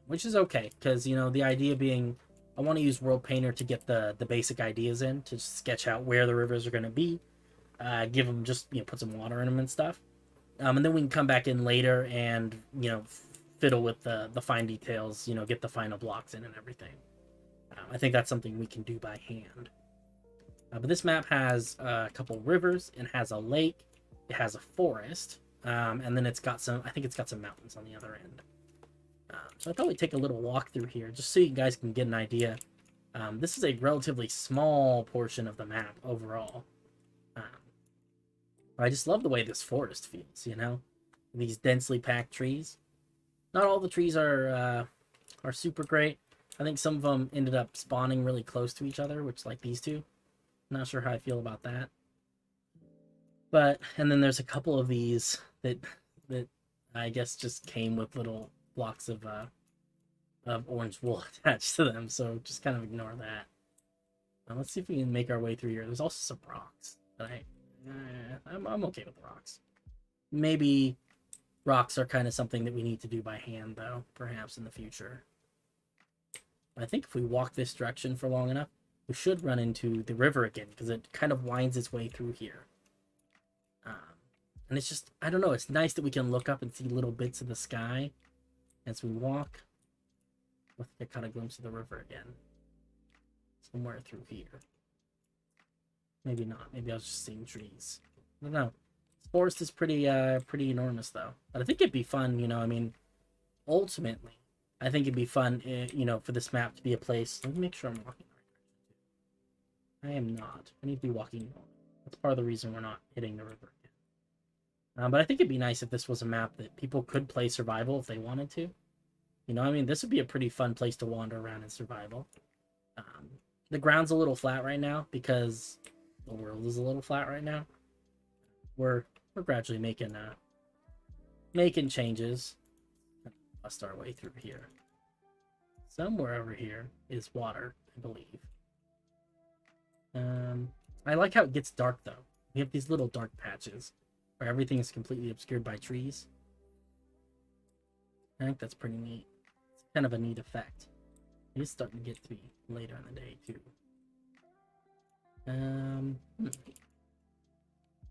which is okay, because, you know, the idea being, I want to use World Painter to get the basic ideas in, to sketch out where the rivers are going to be, give them just, you know, put some water in them and stuff, and then we can come back in later and, you know, fiddle with the fine details, you know, get the final blocks in and everything. I think that's something we can do by hand. But this map has a couple rivers, it has a lake, it has a forest, and then it's got some, I think it's got some mountains on the other end. So I thought we'd take a little walk through here, just so you guys can get an idea. This is a relatively small portion of the map overall. I just love the way this forest feels, you know? These densely packed trees. Not all the trees are super great. I think some of them ended up spawning really close to each other, which, like these two. Not sure how I feel about that. But, and then there's a couple of these that I guess just came with little blocks of orange wool attached to them, so just kind of ignore that. Let's see if we can make our way through here. There's also some rocks, but I'm okay with the rocks. Maybe rocks are kind of something that we need to do by hand, though, perhaps in the future. I think if we walk this direction for long enough, we should run into the river again, because it kind of winds its way through here. And it's just, I don't know, it's nice that we can look up and see little bits of the sky as we walk. Let's get kind of glimpse of the river again. Somewhere through here. Maybe not. Maybe I was just seeing trees. I don't know. This forest is pretty enormous, though. But I think it'd be fun, you know, I mean, ultimately, I think it'd be fun, you know, for this map to be a place. Let me make sure I'm walking the right direction. I am not. I need to be walking north. That's part of the reason we're not hitting the river again. But I think it'd be nice if this was a map that people could play survival if they wanted to. You know, I mean, this would be a pretty fun place to wander around in survival. The ground's a little flat right now because the world is a little flat right now. We're gradually making changes. Bust our way through here. Somewhere over here is water, I believe. I like how it gets dark, though. We have these little dark patches where everything is completely obscured by trees. I think that's pretty neat. It's kind of a neat effect. It is starting to get to be later in the day, too.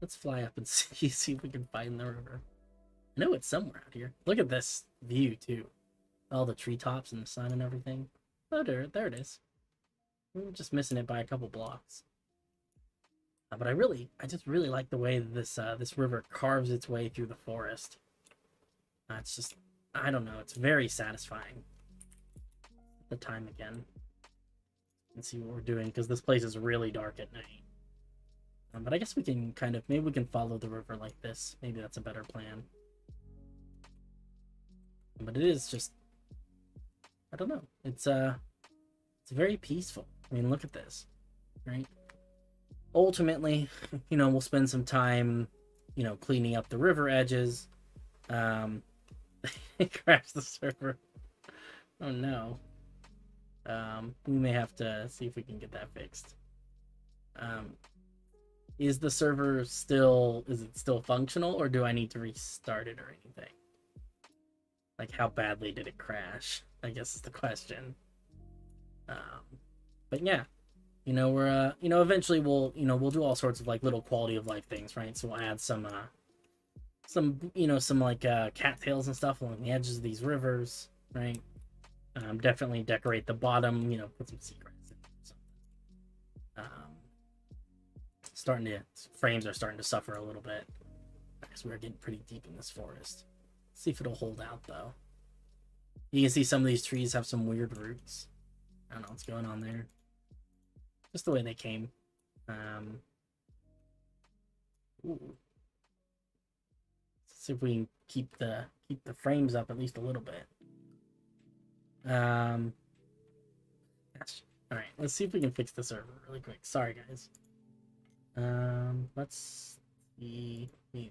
Let's fly up and see if we can find the river. I know it's somewhere out here. Look at this view, too. All the treetops and the sun and everything. Oh, there it is. We're just missing it by a couple blocks. But I just really like the way that this river carves its way through the forest. It's just, I don't know, it's very satisfying. The time again. And see what we're doing, because this place is really dark at night. But I guess we can maybe we can follow the river like this. Maybe that's a better plan. But it is just, I don't know. It's very peaceful. I mean, look at this, right? Ultimately, you know, we'll spend some time, you know, cleaning up the river edges. Crash the server. Oh no. We may have to see if we can get that fixed. Is the server still, is it still functional, or do I need to restart it or anything? Like, how badly did it crash, I guess is the question. But yeah, you know, we're, you know, eventually we'll do all sorts of like little quality of life things, right? So we'll add some you know, some like cattails and stuff along the edges of these rivers, right? Definitely decorate the bottom, you know, put some seagrass in or something. Frames are starting to suffer a little bit because we're getting pretty deep in this forest. Let's see if it'll hold out though. You can see some of these trees have some weird roots. I don't know what's going on there. Just the way they came. Ooh. Let's see if we can keep the frames up at least a little bit. All right, let's see if we can fix the server really quick. Sorry, guys. Let's see here.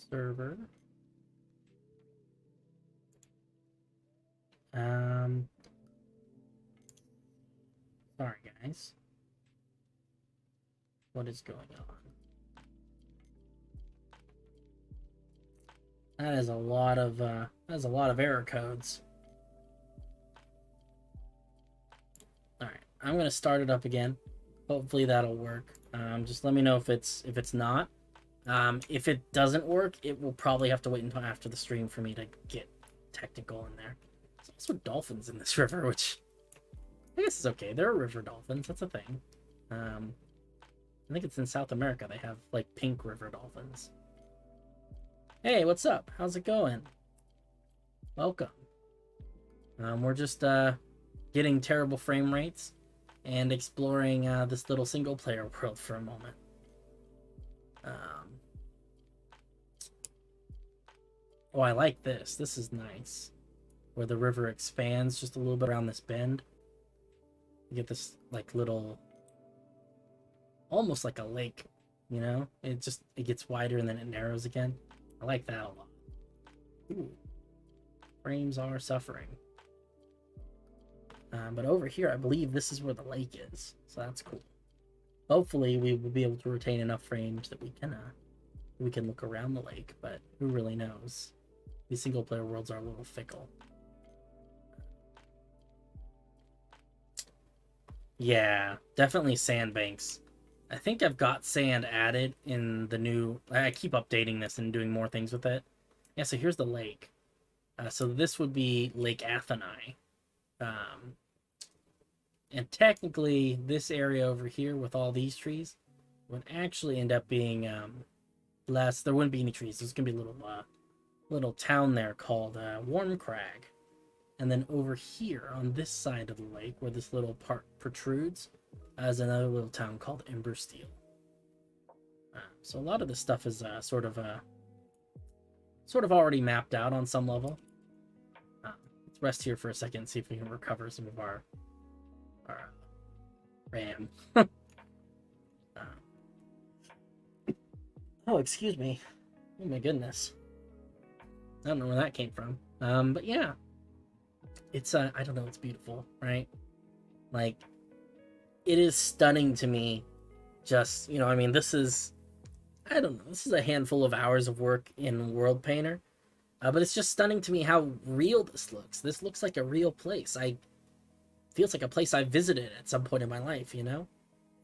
Server. Sorry, guys. What is going on? That is a lot of error codes. All right, I'm gonna start it up again. Hopefully that'll work. Just let me know if it's not. If it doesn't work, it will probably have to wait until after the stream for me to get technical in there. There's also dolphins in this river, which I guess is okay. There are river dolphins. That's a thing. I think it's in South America. They have like pink river dolphins. Hey, what's up? How's it going? Welcome. We're just getting terrible frame rates and exploring this little single player world for a moment. Oh, I like this. This is nice. Where the river expands just a little bit around this bend. You get this like little, almost like a lake, you know? It gets wider and then it narrows again. I like that a lot. Ooh. Frames are suffering. But over here, I believe this is where the lake is. So that's cool. Hopefully, we will be able to retain enough frames that we can look around the lake, but who really knows? These single-player worlds are a little fickle. Yeah, definitely sandbanks. I think I've got sand added in the new... I keep updating this and doing more things with it. Yeah, so here's the lake. So this would be Lake Atheni. And technically, this area over here with all these trees would actually end up being less. There wouldn't be any trees. There's going to be a little town there called Warm Crag. And then over here on this side of the lake, where this little part protrudes, is another little town called Embersteel. So a lot of this stuff is sort of already mapped out on some level. Let's rest here for a second and see if we can recover some of our RAM. Oh, excuse me. Oh my goodness. I don't know where that came from. But yeah. It's I don't know, it's beautiful, right? Like, it is stunning to me. Just, you know, I mean, this is, I don't know, this is a handful of hours of work in World Painter. But it's just stunning to me how real this looks. This looks like a real place. Feels like a place I visited at some point in my life, you know?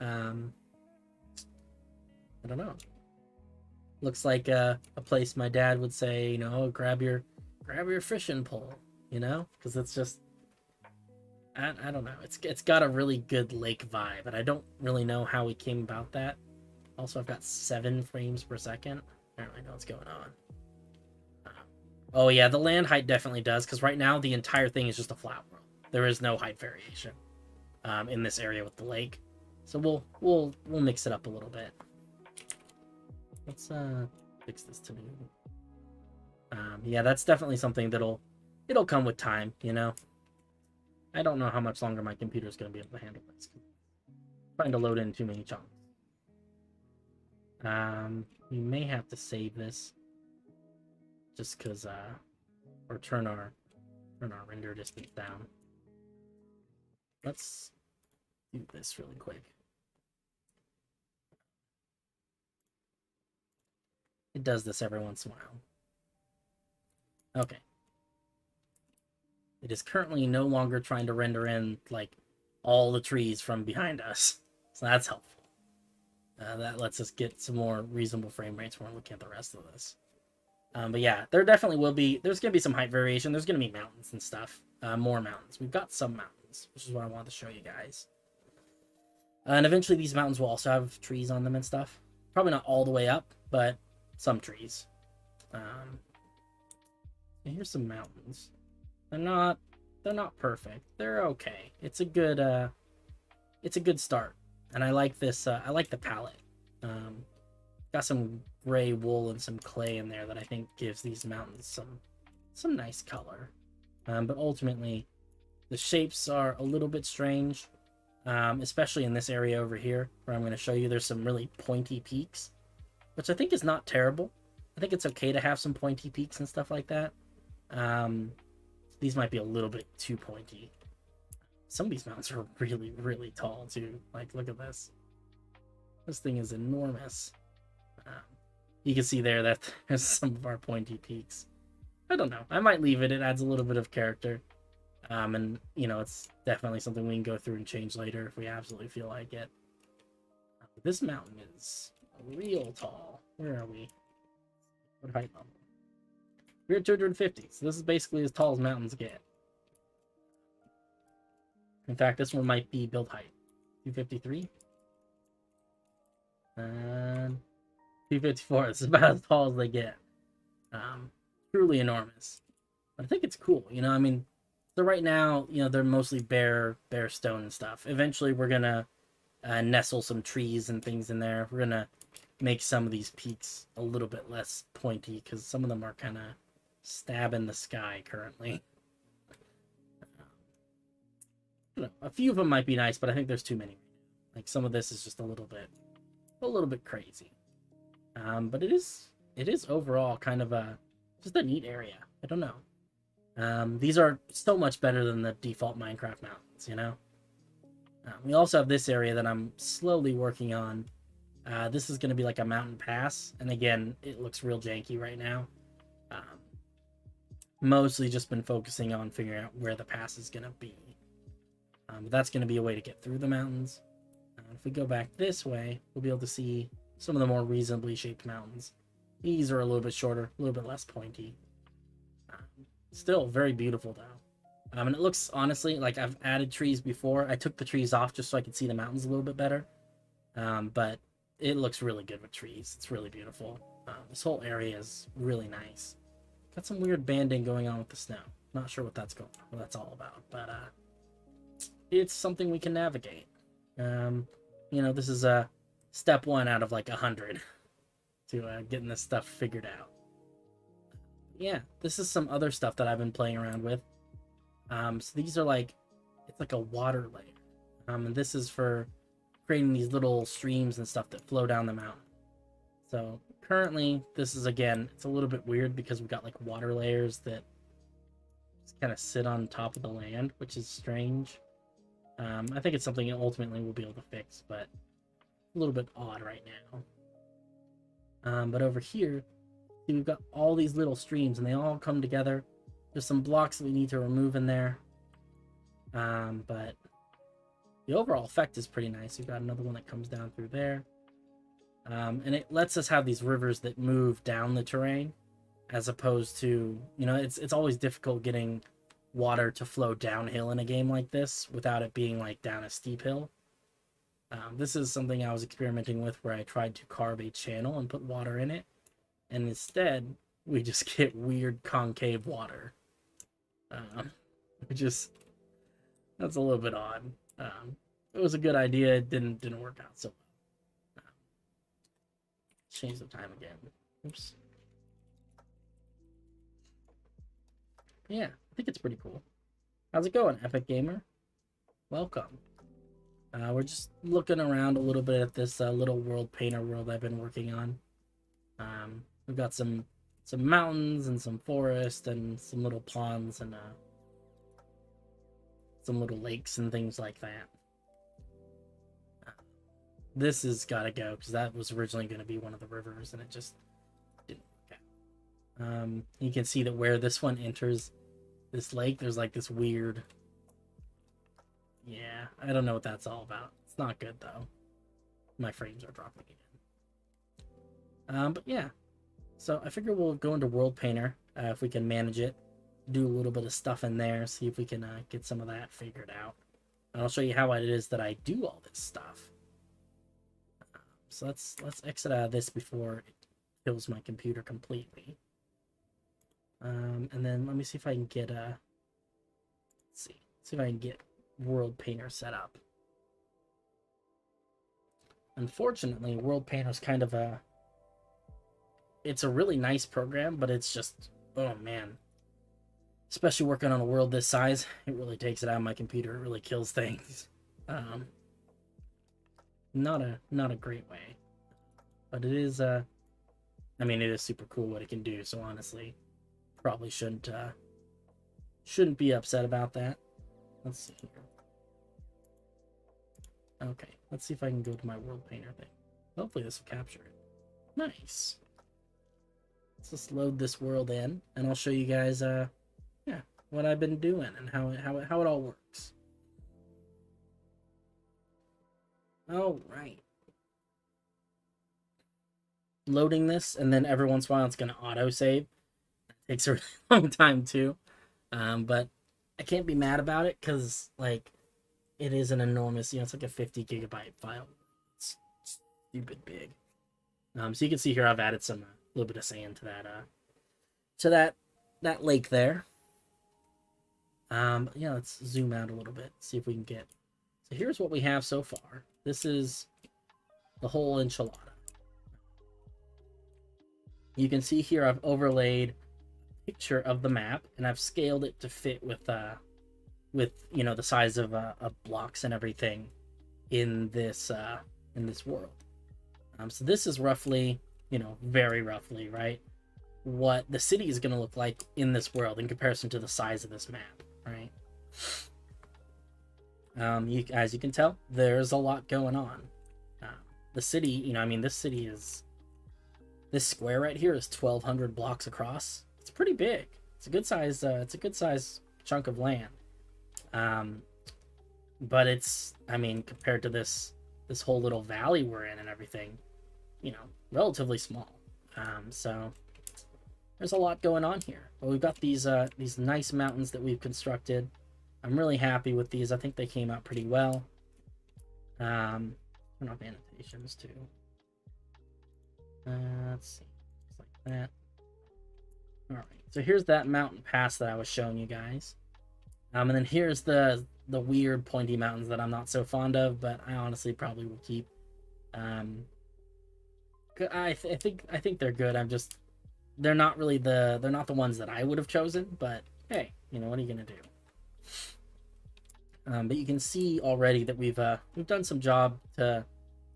I don't know. Looks like a place my dad would say, you know, grab your fishing pole, you know? Because it's just, I don't know. It's got a really good lake vibe, and I don't really know how we came about that. Also, I've got 7 frames per second. I don't really know what's going on. Oh yeah, the land height definitely does, because right now the entire thing is just a flat world. There is no height variation in this area with the lake. So we'll mix it up a little bit. Let's fix this to me. Yeah, that's definitely something it'll come with time, you know. I don't know how much longer my computer is going to be able to handle this. Trying to load in too many chunks. We may have to save this just because or turn our render distance down. Let's do this really quick. It does this every once in a while. Okay. It is currently no longer trying to render in like all the trees from behind us, so that's helpful. That lets us get some more reasonable frame rates when we're looking at the rest of this. But yeah, there definitely will be. There's going to be some height variation. There's going to be mountains and stuff. More mountains. We've got some mountains, which is what I wanted to show you guys. And eventually these mountains will also have trees on them and stuff. Probably not all the way up, but some trees. Here's some mountains. They're not perfect. They're okay. It's a good start. And I like this. I like the palette. Got some gray wool and some clay in there that I think gives these mountains some nice color. But ultimately, the shapes are a little bit strange, especially in this area over here, where I'm going to show you there's some really pointy peaks, which I think is not terrible. I think it's okay to have some pointy peaks and stuff like that. These might be a little bit too pointy. Some of these mountains are really, really tall, too. Like, look at this. This thing is enormous. You can see there that there's some of our pointy peaks. I don't know. I might leave it. It adds a little bit of character. And, you know, it's definitely something we can go through and change later if we absolutely feel like it. This mountain is real tall. Where are we? What height level? We're at 250, so this is basically as tall as mountains get. In fact, this one might be build height. 253? And 254. This is about as tall as they get. Truly enormous. But I think it's cool, you know, I mean, so right now, you know, they're mostly bare stone and stuff. Eventually, we're gonna nestle some trees and things in there. We're gonna make some of these peaks a little bit less pointy, because some of them are kind of stabbing the sky currently. A few of them might be nice, but I think there's too many. Like, some of this is just a little bit crazy. But it is overall kind of just a neat area. I don't know. These are so much better than the default Minecraft mountains, you know? We also have this area that I'm slowly working on. This is going to be like a mountain pass, and again, it looks real janky right now. Mostly just been focusing on figuring out where the pass is going to be. But that's going to be a way to get through the mountains. If we go back this way, we'll be able to see some of the more reasonably shaped mountains. These are a little bit shorter, a little bit less pointy. Still very beautiful, though. And it looks, honestly, like I've added trees before. I took the trees off just so I could see the mountains a little bit better. But it looks really good with trees. It's really beautiful. This whole area is really nice. Got some weird banding going on with the snow. Not sure what that's all about, but it's something we can navigate. You know, this is step 1 out of like 100 to getting this stuff figured out. Yeah, this is some other stuff that I've been playing around with. So these are like, it's like a water layer. And this is for creating these little streams and stuff that flow down the mountain. So currently, this is, again, it's a little bit weird because we've got like water layers that just kind of sit on top of the land, which is strange. I think it's something ultimately we'll be able to fix, but a little bit odd right now. But over here, see, we've got all these little streams, and they all come together. There's some blocks that we need to remove in there. But the overall effect is pretty nice. We've got another one that comes down through there. And it lets us have these rivers that move down the terrain, as opposed to, you know, it's always difficult getting water to flow downhill in a game like this without it being like down a steep hill. This is something I was experimenting with where I tried to carve a channel and put water in it, and instead we just get weird concave water. Just that's a little bit odd. It was a good idea. It didn't work out so well. Change the time again. Oops. Yeah, I think it's pretty cool. How's it going, Epic Gamer? Welcome. We're just looking around a little bit at this little world painter world I've been working on. We've got some mountains and some forest and some little ponds and some little lakes and things like that. This has got to go because that was originally going to be one of the rivers and it just didn't work out. You can see that where this one enters this lake, there's like this weird... Yeah, I don't know what that's all about. It's not good though. My frames are dropping again. But yeah, so I figure we'll go into World Painter if we can manage it. Do a little bit of stuff in there, see if we can get some of that figured out. And I'll show you how it is that I do all this stuff. So let's exit out of this before it kills my computer completely. And then let me see if I can get let's see if I can get World Painter set up. Unfortunately, World Painter is kind of it's a really nice program, but it's just, oh man, especially working on a world this size, it really takes it out of my computer. It really kills things. Not a great way, but it is I mean, it is super cool what it can do, so honestly probably shouldn't be upset about that. Let's see here. Okay, let's see if I can go to my World Painter thing. Hopefully this will capture it. Nice. Let's just load this world in, and I'll show you guys, yeah, what I've been doing and how it all works. All right. Loading this, and then every once in a while it's going to auto-save. It takes a really long time too, but I can't be mad about it because, like, it is an enormous, it's like a 50 gigabyte file. It's stupid big. So you can see here I've added some little bit of sand to that lake there. But yeah, let's zoom out a little bit, see if we can get. So here's what we have so far. This is the whole enchilada. You can see here I've overlaid a picture of the map and I've scaled it to fit with the size of blocks and everything in this world. So this is roughly, very roughly, right, what the city is going to look like in this world in comparison to the size of this map, right? As you can tell, there's a lot going on. The city, this square right here is 1,200 blocks across. It's pretty big. It's a good size chunk of land. But it's, compared to this whole little valley we're in and everything, relatively small. So there's a lot going on here. But we've got these nice mountains that we've constructed. I'm really happy with these. I think they came out pretty well. Turn off annotations too. Let's see, just like that. All right. So here's that mountain pass that I was showing you guys. And then here's the weird pointy mountains that I'm not so fond of, but I honestly probably will keep. I think they're good. They're not the ones that I would have chosen, but hey, what are you gonna do? But you can see already that we've done some job to,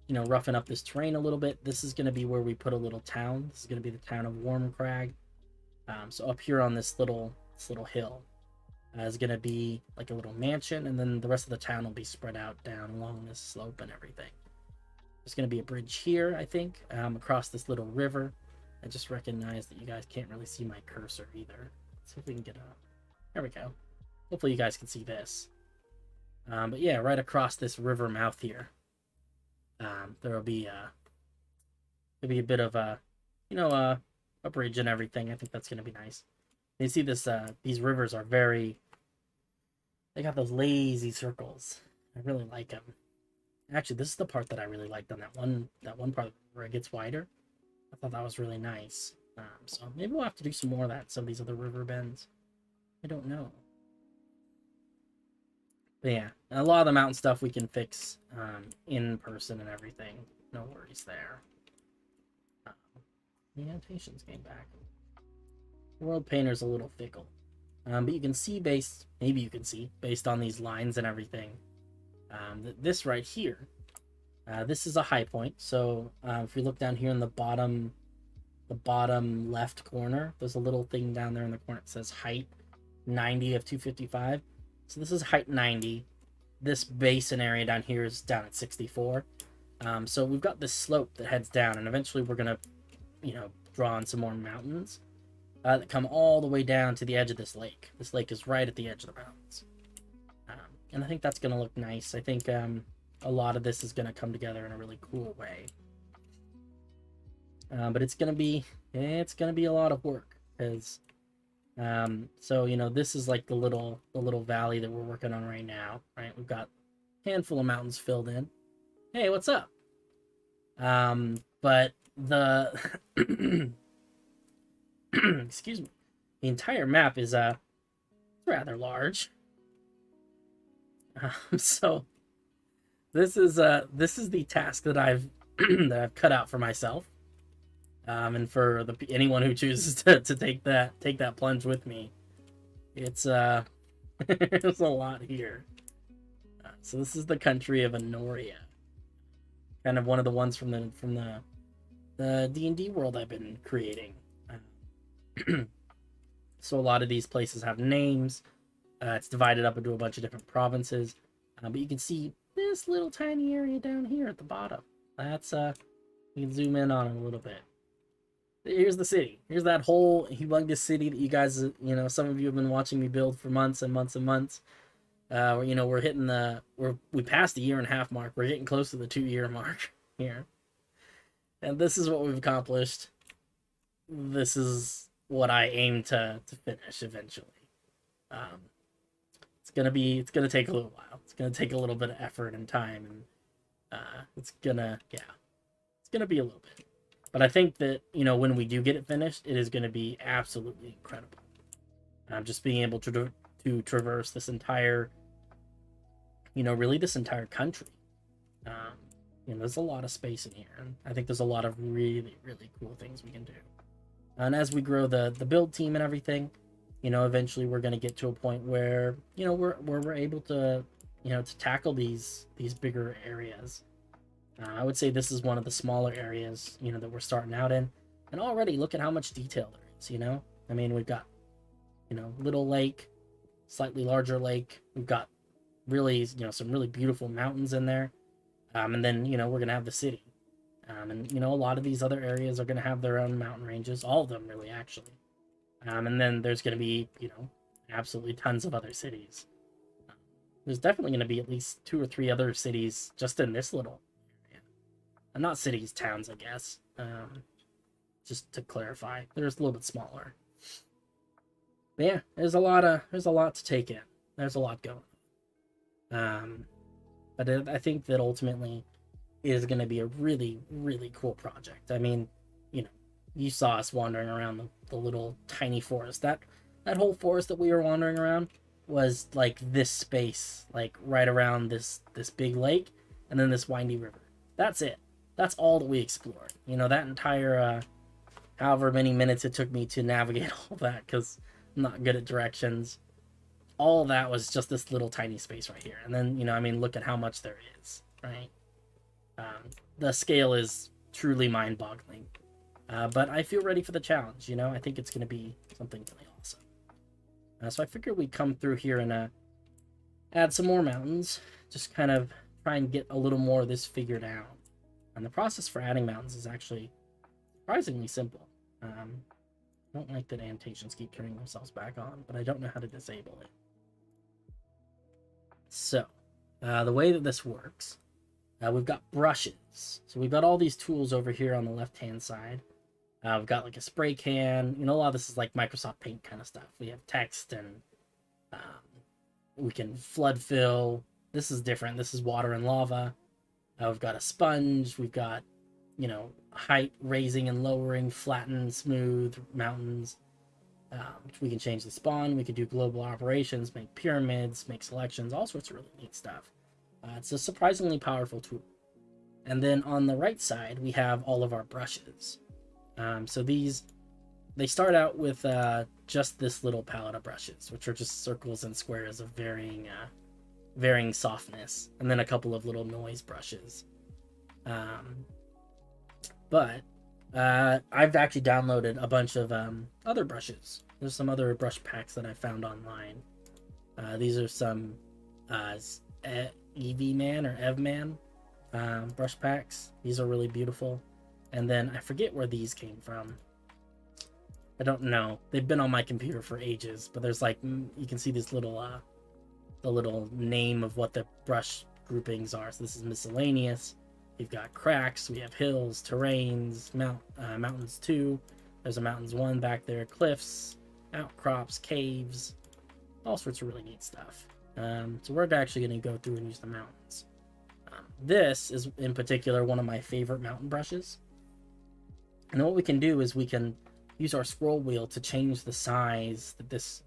roughen up this terrain a little bit. This is gonna be where we put a little town. This is gonna be the town of Wormcrag. So up here on this little hill. Is going to be like a little mansion, and then the rest of the town will be spread out down along this slope and everything. There's going to be a bridge here, I think, across this little river. I just recognize that you guys can't really see my cursor either. Let's see if we can get there we go. Hopefully you guys can see this. But yeah, right across this river mouth here, there'll be a bit of a bridge and everything. I think that's going to be nice. You see this, these rivers are very, They got those lazy circles. I really like them. Actually, this is the part that I really liked on that one part where it gets wider. I thought that was really nice. So maybe we'll have to do some more of that. Some of these other river bends. I don't know. But yeah, a lot of the mountain stuff we can fix in person and everything. No worries there. The annotations came back. World Painter's a little fickle. But you can see maybe you can see, based on these lines and everything, that this right here, this is a high point. So if we look down here in the bottom left corner, there's a little thing down there in the corner that says height 90 of 255. So this is height 90. This basin area down here is down at 64. So we've got this slope that heads down, and eventually we're gonna, draw on some more mountains that come all the way down to the edge of this lake. This lake is right at the edge of the mountains, and I think that's gonna look nice. I think a lot of this is gonna come together in a really cool way. But it's gonna be a lot of work because. So this is like the little valley that we're working on right now, right? We've got a handful of mountains filled in. Hey, what's up? But the excuse me, the entire map is rather large. So this is the task that I've that I've cut out for myself. And for anyone who chooses to take that plunge with me, it's there's a lot here. So this is the country of Anoria, kind of one of the ones from the D&D world I've been creating. So a lot of these places have names. It's divided up into a bunch of different provinces, but you can see this little tiny area down here at the bottom. That's you can zoom in on it a little bit. Here's the city. Here's that whole humongous city that you guys, some of you have been watching me build for months and months and months. We're hitting we passed the 1.5 year mark. We're getting close to the 2 year mark here. And this is what we've accomplished. This is what I aim to finish eventually. It's gonna take a little while. It's gonna take a little bit of effort and time, and it's gonna be a little bit. But I think that, when we do get it finished, it is going to be absolutely incredible. Just being able to traverse this entire, really this entire country. There's a lot of space in here, and I think there's a lot of really, really cool things we can do. And as we grow the build team and everything, eventually we're going to get to a point where, we're able to, to tackle these bigger areas. I would say this is one of the smaller areas, that we're starting out in. And already look at how much detail there is, I mean, we've got, little lake, slightly larger lake. We've got really, some really beautiful mountains in there. And then, we're going to have the city. And, a lot of these other areas are going to have their own mountain ranges. All of them, really, actually. And then there's going to be, absolutely tons of other cities. There's definitely going to be at least 2 or 3 other cities just in this little. Not cities, towns, I guess. Just to clarify, they're just a little bit smaller. But yeah, there's a lot to take in. There's a lot going on. But I think that ultimately it is going to be a really, really cool project. I mean, you saw us wandering around the little tiny forest. That whole forest that we were wandering around was like this space, like right around this big lake, and then this windy river. That's it. That's all that we explored. That entire, however many minutes it took me to navigate all that, because I'm not good at directions. All of that was just this little tiny space right here. And then, look at how much there is, right? The scale is truly mind-boggling. But I feel ready for the challenge, I think it's going to be something really awesome. So I figured we'd come through here and add some more mountains. Just kind of try and get a little more of this figured out. And the process for adding mountains is actually surprisingly simple. I don't like that annotations keep turning themselves back on, but I don't know how to disable it. So, the way that this works, we've got brushes. So we've got all these tools over here on the left-hand side. We've got like a spray can. A lot of this is like Microsoft Paint kind of stuff. We have text and we can flood fill. This is different. This is water and lava. We've got a sponge. We've got, you know, height raising and lowering, flatten, smooth mountains. We can change the spawn. We can do global operations, make pyramids, make selections, all sorts of really neat stuff. It's a surprisingly powerful tool. And then on the right side, we have all of our brushes. So these, they start out with just this little palette of brushes, which are just circles and squares of varying softness, and then a couple of little noise brushes. But I've actually downloaded a bunch of other brushes. There's some other brush packs that I found online. These are some EV Man or Ev Man brush packs. These are really beautiful. And then I forget where these came from. I don't know. They've been on my computer for ages, but there's like, you can see this little the little name of what the brush groupings are. So this is miscellaneous. We've got cracks, we have hills, terrains, mountains 2. There's a mountains 1 back there, cliffs, outcrops, caves, all sorts of really neat stuff. So we're actually going to go through and use the mountains. This is in particular one of my favorite mountain brushes. And then what we can do is we can use our scroll wheel to change the size that this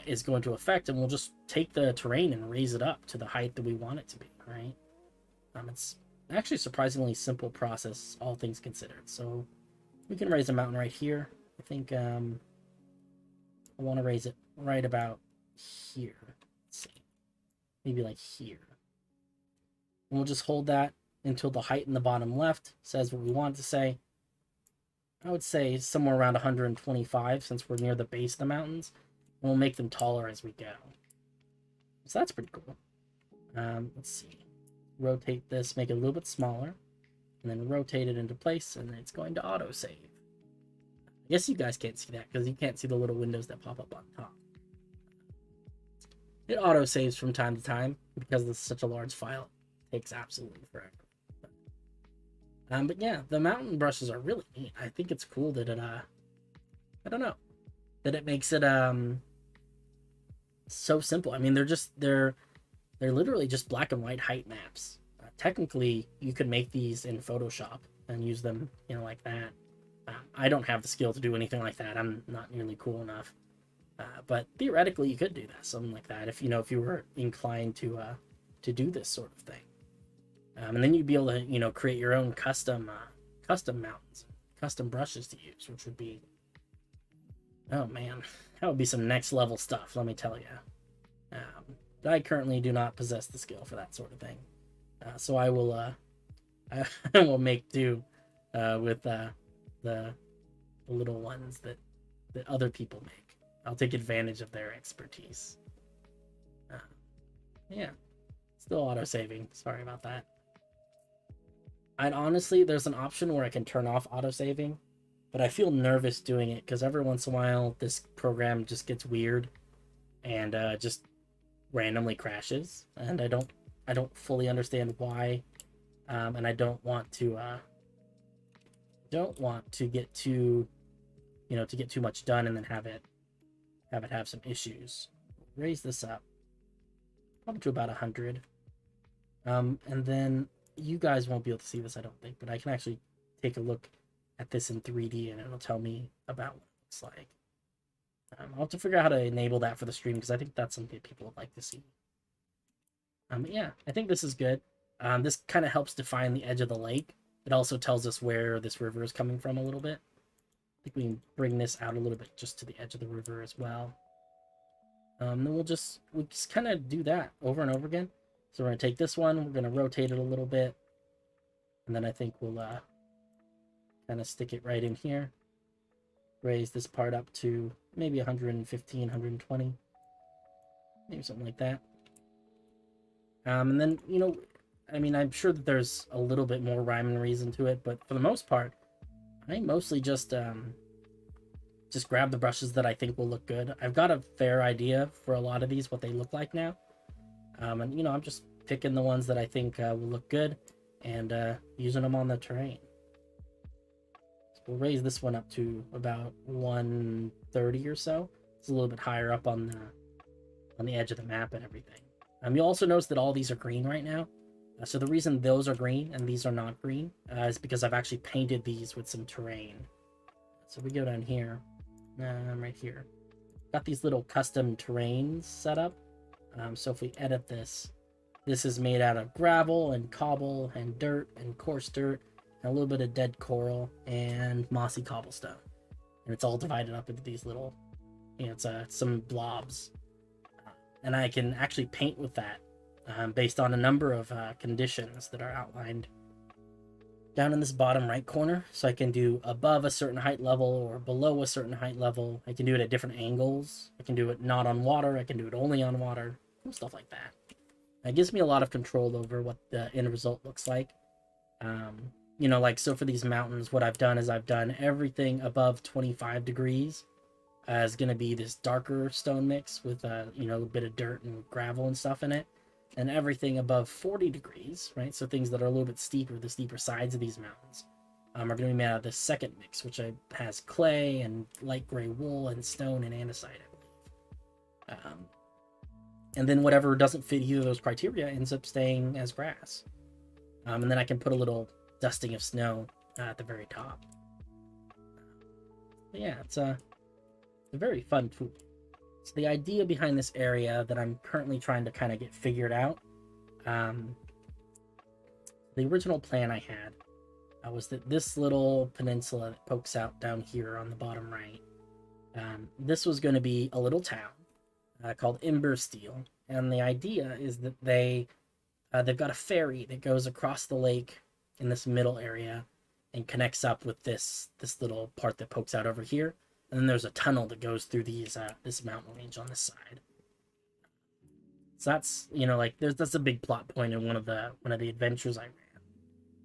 is going to affect, and we'll just take the terrain and raise it up to the height that we want it to be, right? It's actually a surprisingly simple process, all things considered. So we can raise a mountain right here. I think I want to raise it right about here. Let's see. Maybe like here. And we'll just hold that until the height in the bottom left says what we want it to say. I would say somewhere around 125 since we're near the base of the mountains. And we'll make them taller as we go. So that's pretty cool. Let's see. Rotate this, make it a little bit smaller, and then rotate it into place, and it's going to autosave. I guess you guys can't see that because you can't see the little windows that pop up on top. It autosaves from time to time because it's such a large file. It takes absolutely forever. But yeah, the mountain brushes are really neat. I think it's cool that it I don't know, that it makes it so simple. I mean, they're literally just black and white height maps. Technically, you could make these in Photoshop and use them, you know, like that. I don't have the skill to do anything like that. I'm not nearly cool enough. But theoretically, you could do that, something like that, if you were inclined to do this sort of thing. And then you'd be able to, create your own custom mountains, custom brushes to use, which would be, oh man, that would be some next level stuff, let me tell you. I currently do not possess the skill for that sort of thing. So I will I will make do with the little ones that other people make. I'll take advantage of their expertise. Yeah, still auto-saving. Sorry about that. There's an option where I can turn off auto-saving, but I feel nervous doing it because every once in a while this program just gets weird and just randomly crashes, and I don't fully understand why, and I don't want to get too much done and then have it have some issues. Raise this up probably to about 100, and then you guys won't be able to see this, I don't think, but I can actually take a look at this in 3D and it'll tell me about what it looks like. I'll have to figure out how to enable that for the stream because I think that's something people would like to see. But yeah, I think this is good. This kind of helps define the edge of the lake. It also tells us where this river is coming from a little bit. I think we can bring this out a little bit just to the edge of the river as well. Then we'll just kind of do that over and over again. So we're going to take this one, we're going to rotate it a little bit, and then I think we'll kind of stick it right in here. Raise this part up to maybe 115, 120, maybe something like that. And then, I mean, I'm sure that there's a little bit more rhyme and reason to it, but for the most part, I mostly just grab the brushes that I think will look good. I've got a fair idea for a lot of these, what they look like now. And, I'm just picking the ones that I think will look good and using them on the terrain. So we'll raise this one up to about 130 or so. It's a little bit higher up on on the edge of the map and everything. You'll also notice that all these are green right now. So the reason those are green and these are not green is because I've actually painted these with some terrain. So we go down here, right here. Got these little custom terrains set up. So if we edit this, this is made out of gravel and cobble and dirt and coarse dirt and a little bit of dead coral and mossy cobblestone. And it's all divided up into these little, it's some blobs. And I can actually paint with that based on a number of conditions that are outlined down in this bottom right corner. So I can do above a certain height level or below a certain height level. I can do it at different angles. I can do it not on water. I can do it only on water. Stuff like that. It gives me a lot of control over what the end result looks like. Like, so for these mountains, what I've done is I've done everything above 25 degrees is going to be this darker stone mix with, a bit of dirt and gravel and stuff in it. And everything above 40 degrees, right? So things that are a little bit steeper, the steeper sides of these mountains, are going to be made out of this second mix, which has clay and light gray wool and stone and andesite, I believe. And then whatever doesn't fit either of those criteria ends up staying as grass. And then I can put a little dusting of snow at the very top. But yeah, it's a very fun tool. So the idea behind this area that I'm currently trying to kind of get figured out, the original plan I had was that this little peninsula that pokes out down here on the bottom right, this was going to be a little town called Steel, and the idea is that they've got a ferry that goes across the lake in this middle area and connects up with this little part that pokes out over here. And then there's a tunnel that goes through this mountain range on this side. So that's, that's a big plot point in one of the adventures I ran.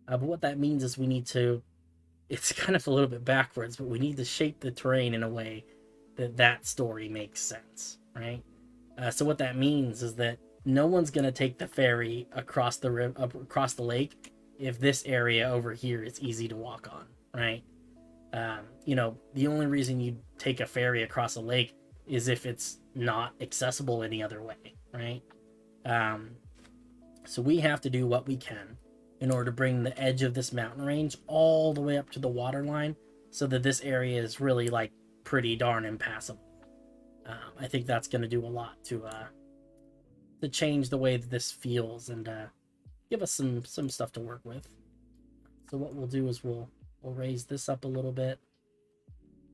But what that means is it's kind of a little bit backwards, but we need to shape the terrain in a way that story makes sense, right? So what that means is that no one's going to take the ferry across the lake if this area over here is easy to walk on, right? The only reason you take a ferry across a lake is if it's not accessible any other way, right? So we have to do what we can in order to bring the edge of this mountain range all the way up to the water line so that this area is really pretty darn impassable. I think that's going to do a lot to change the way that this feels and give us some stuff to work with. So what we'll do is we'll raise this up a little bit.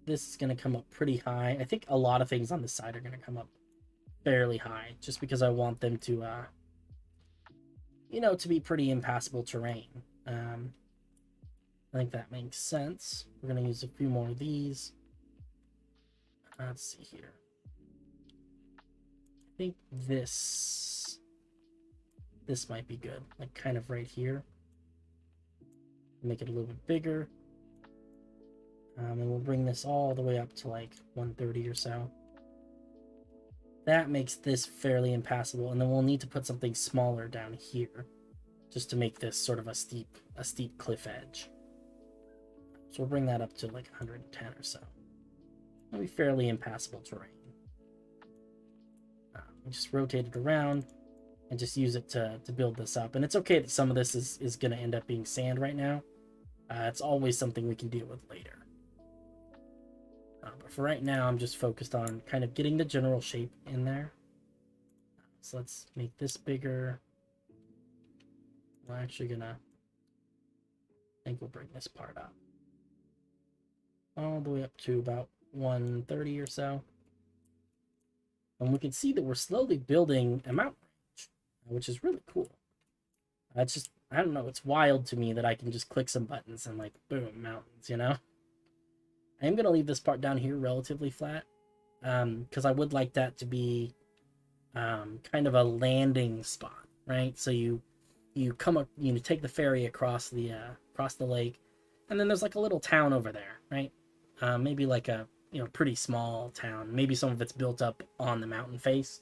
This is going to come up pretty high. I think a lot of things on this side are going to come up fairly high just because I want them to, to be pretty impassable terrain. I think that makes sense. We're going to use a few more of these. Let's see here. I think this might be good, kind of right here. Make it a little bit bigger. And we'll bring this all the way up to 130 or so. That makes this fairly impassable, and then we'll need to put something smaller down here just to make this sort of a steep cliff edge. So we'll bring that up to 110 or so. It'll be fairly impassable terrain. Just rotate it around and just use it to build this up. And it's okay that some of this is going to end up being sand right now. It's always something we can deal with later. But for right now, I'm just focused on kind of getting the general shape in there. So let's make this bigger. We're actually going to, I think we'll bring this part up all the way up to about 130 or so. And we can see that we're slowly building a mountain range, which is really cool. It's just, I don't know, it's wild to me that I can just click some buttons and boom, mountains, I am going to leave this part down here relatively flat, because I would like that to be kind of a landing spot, right? So you come up, take the ferry across the lake, and then there's a little town over there, right? Maybe a pretty small town. Maybe some of it's built up on the mountain face.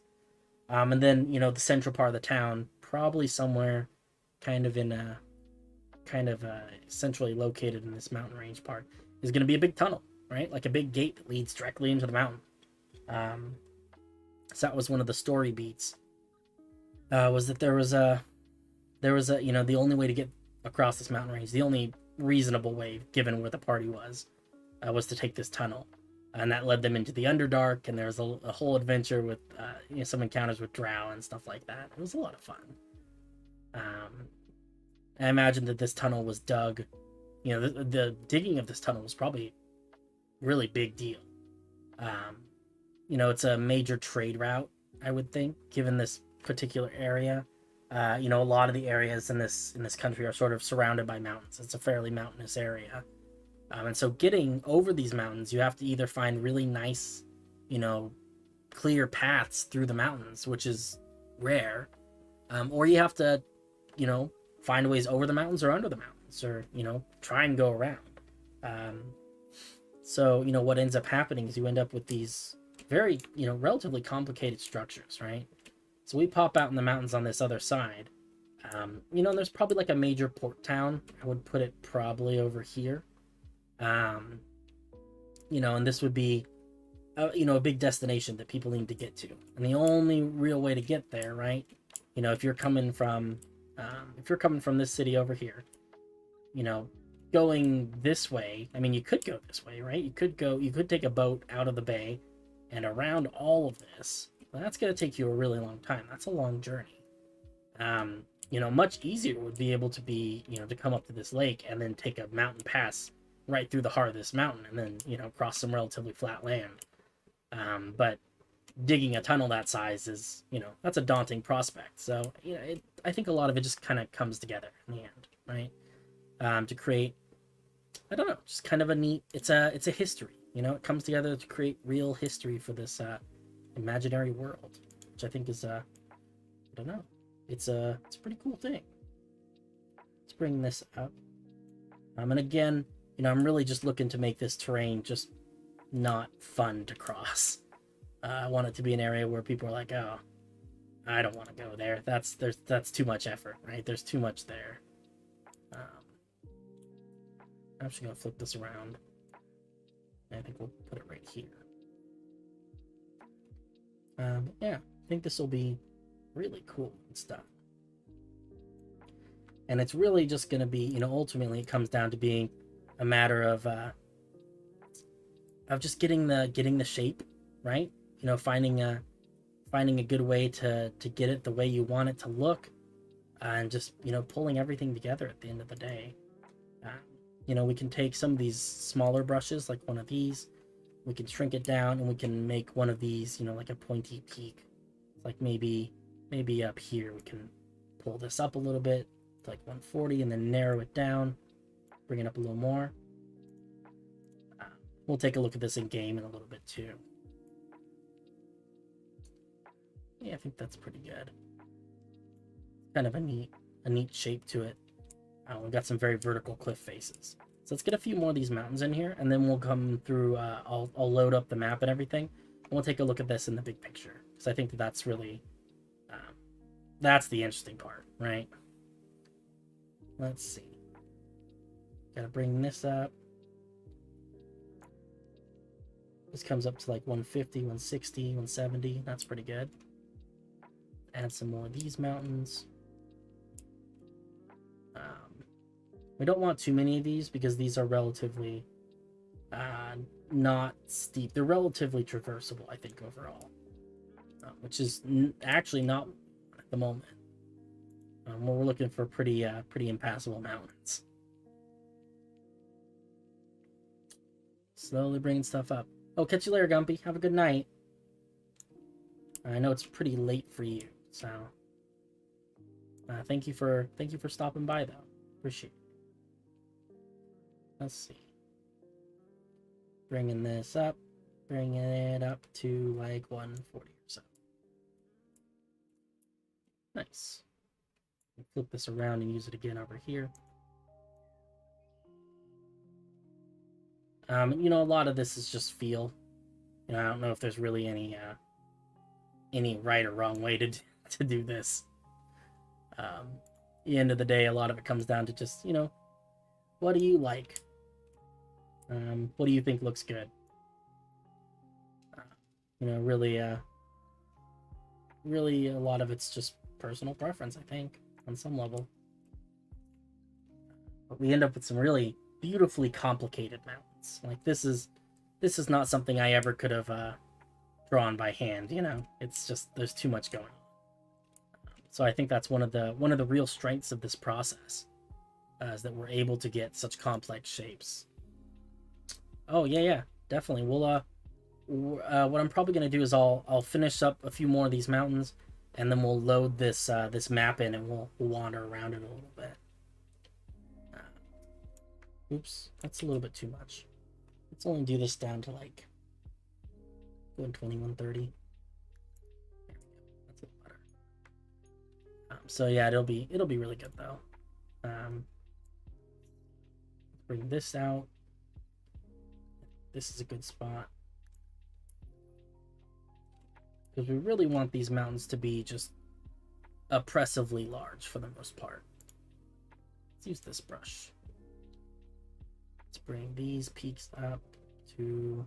And then, the central part of the town, probably somewhere kind of centrally located in this mountain range part, is going to be a big tunnel, right? A big gate that leads directly into the mountain. So that was one of the story beats. Was that there was a the only way to get across this mountain range, the only reasonable way, given where the party was to take this tunnel, and that led them into the Underdark. And there was a whole adventure with some encounters with drow and stuff like that. It was a lot of fun. I imagine that this tunnel was dug. The digging of this tunnel was probably a really big deal. It's a major trade route, I would think, given this particular area. A lot of the areas in this country are sort of surrounded by mountains. It's a fairly mountainous area. And so getting over these mountains, you have to either find really nice, clear paths through the mountains, which is rare, or you have to, find ways over the mountains or under the mountains, or, try and go around. So, what ends up happening is you end up with these very, relatively complicated structures, right? So we pop out in the mountains on this other side. There's probably like a major port town. I would put it probably over here. And this would be, a big destination that people need to get to. And the only real way to get there, right? If you're coming from this city over here, going this way, I mean, you could go this way, right? You could take a boat out of the bay and around all of this. Well, that's going to take you a really long time. That's a long journey. Much easier would be able to be, to come up to this lake and then take a mountain pass right through the heart of this mountain and then, cross some relatively flat land. But digging a tunnel that size is, that's a daunting prospect. So, I think a lot of it just kind of comes together in the end, right? To create, I don't know, just kind of a neat, it's a history, it comes together to create real history for this, imaginary world, which I think is I don't know, it's a pretty cool thing. Let's bring this up. And again, I'm really just looking to make this terrain just not fun to cross. I want it to be an area where people are like, oh, I don't want to go there. That's too much effort, right? There's too much there. I'm just gonna flip this around. I think we'll put it right here. Yeah, I think this will be really cool and stuff. And it's really just going to be, ultimately it comes down to being a matter of just getting the shape, right? Finding a good way to get it the way you want it to look, and just, pulling everything together at the end of the day. We can take some of these smaller brushes, like one of these. We can shrink it down, and we can make one of these, like a pointy peak. Like maybe up here we can pull this up a little bit to like 140 and then narrow it down, bring it up a little more. We'll take a look at this in game in a little bit too. Yeah, I think that's pretty good. Kind of a neat shape to it. We've got some very vertical cliff faces. So let's get a few more of these mountains in here, and then we'll come through. I'll load up the map and everything, and we'll take a look at this in the big picture, because I think that's really that's the interesting part, right? Let's see. Gotta bring this up. This comes up to like 150, 160, 170. That's pretty good. Add some more of these mountains. We don't want too many of these because these are relatively not steep. They're relatively traversable, I think, overall, which is actually not at the moment. We're looking for pretty impassable mountains. Slowly bringing stuff up. Oh, catch you later, Gumpy. Have a good night. I know it's pretty late for you, so thank you for stopping by, though. Appreciate it. Let's see. Bringing this up, bringing it up to like 140 or so. Nice. Flip this around and use it again over here. A lot of this is just feel. I don't know if there's really any right or wrong way to do this. At the end of the day, a lot of it comes down to just, what do you like? What do you think looks good? Really really a lot of it's just personal preference, I think, on some level. But we end up with some really beautifully complicated mountains. Like this is not something I ever could have drawn by hand. You know, it's just there's too much going on. So I think that's one of the real strengths of this process, is that we're able to get such complex shapes. Oh yeah, definitely. We'll what I'm probably gonna do is I'll finish up a few more of these mountains, and then we'll load this this map in, and we'll wander around it a little bit. Oops, that's a little bit too much. Let's only do this down to like 120, 130. There we go. That's a little better. So yeah, it'll be really good though. Bring this out. This is a good spot, because we really want these mountains to be just oppressively large for the most part. Let's use this brush. Let's bring these peaks up to,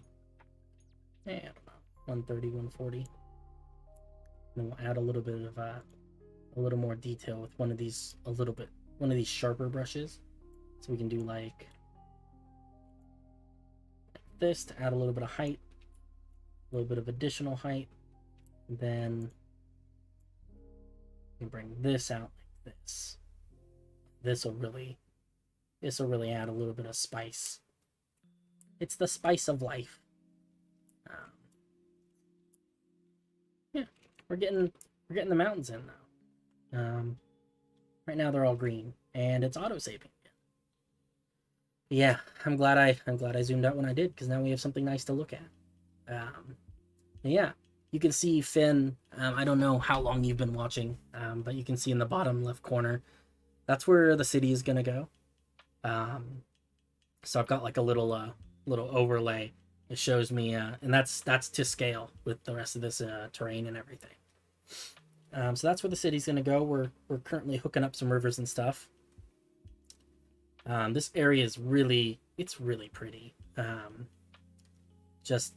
I don't know, 130, 140. And then we'll add a little bit of a little more detail with one of these sharper brushes. So we can do like this to add a little bit of height, a little bit of additional height. And then we can bring this out like this. This will really add a little bit of spice. It's the spice of life. Yeah, we're getting the mountains in now. Right now they're all green, and it's auto saving. Yeah, I'm glad I zoomed out when I did, because now we have something nice to look at. Yeah, you can see Finn. I don't know how long you've been watching, but you can see in the bottom left corner, that's where the city is gonna go. So I've got like a little overlay. It shows me, and that's to scale with the rest of this terrain and everything. So that's where the city's gonna go. We're currently hooking up some rivers and stuff. This area is really pretty. Just,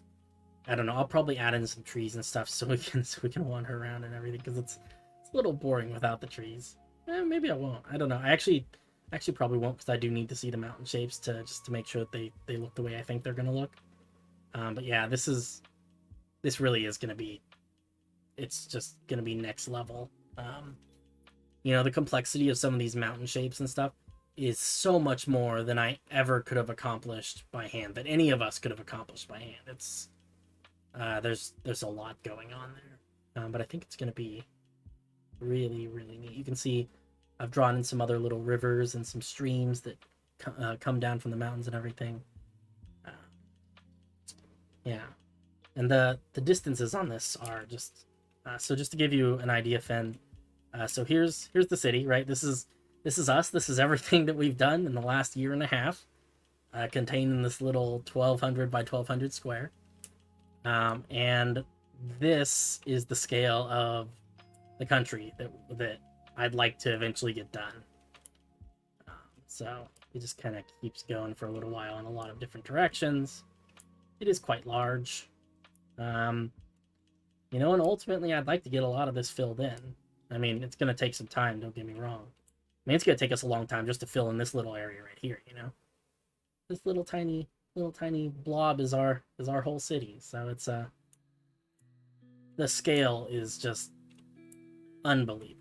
I don't know. I'll probably add in some trees and stuff so we can wander around and everything, because it's a little boring without the trees. Maybe I won't. I don't know. I actually probably won't, because I do need to see the mountain shapes to make sure that they look the way I think they're gonna look. But yeah, this really is gonna be. It's just gonna be next level. You know, the complexity of some of these mountain shapes and stuff is so much more than I ever could have accomplished by hand, that any of us could have accomplished by hand. It's there's a lot going on there, but I think it's gonna be really neat. You can see I've drawn in some other little rivers and some streams that come down from the mountains and everything. Yeah, and the distances on this are just so just to give you an idea, Finn. So here's the city, right? This is us. This is everything that we've done in the last year and a half, contained in this little 1200 by 1200 square. And this is the scale of the country that I'd like to eventually get done. So it just kind of keeps going for a little while in a lot of different directions. It is quite large. You know, and ultimately I'd like to get a lot of this filled in. I mean, it's going to take some time, don't get me wrong. I mean, it's going to take us a long time just to fill in this little area right here, you know? This little tiny blob is our whole city. So it's the scale is just unbelievable.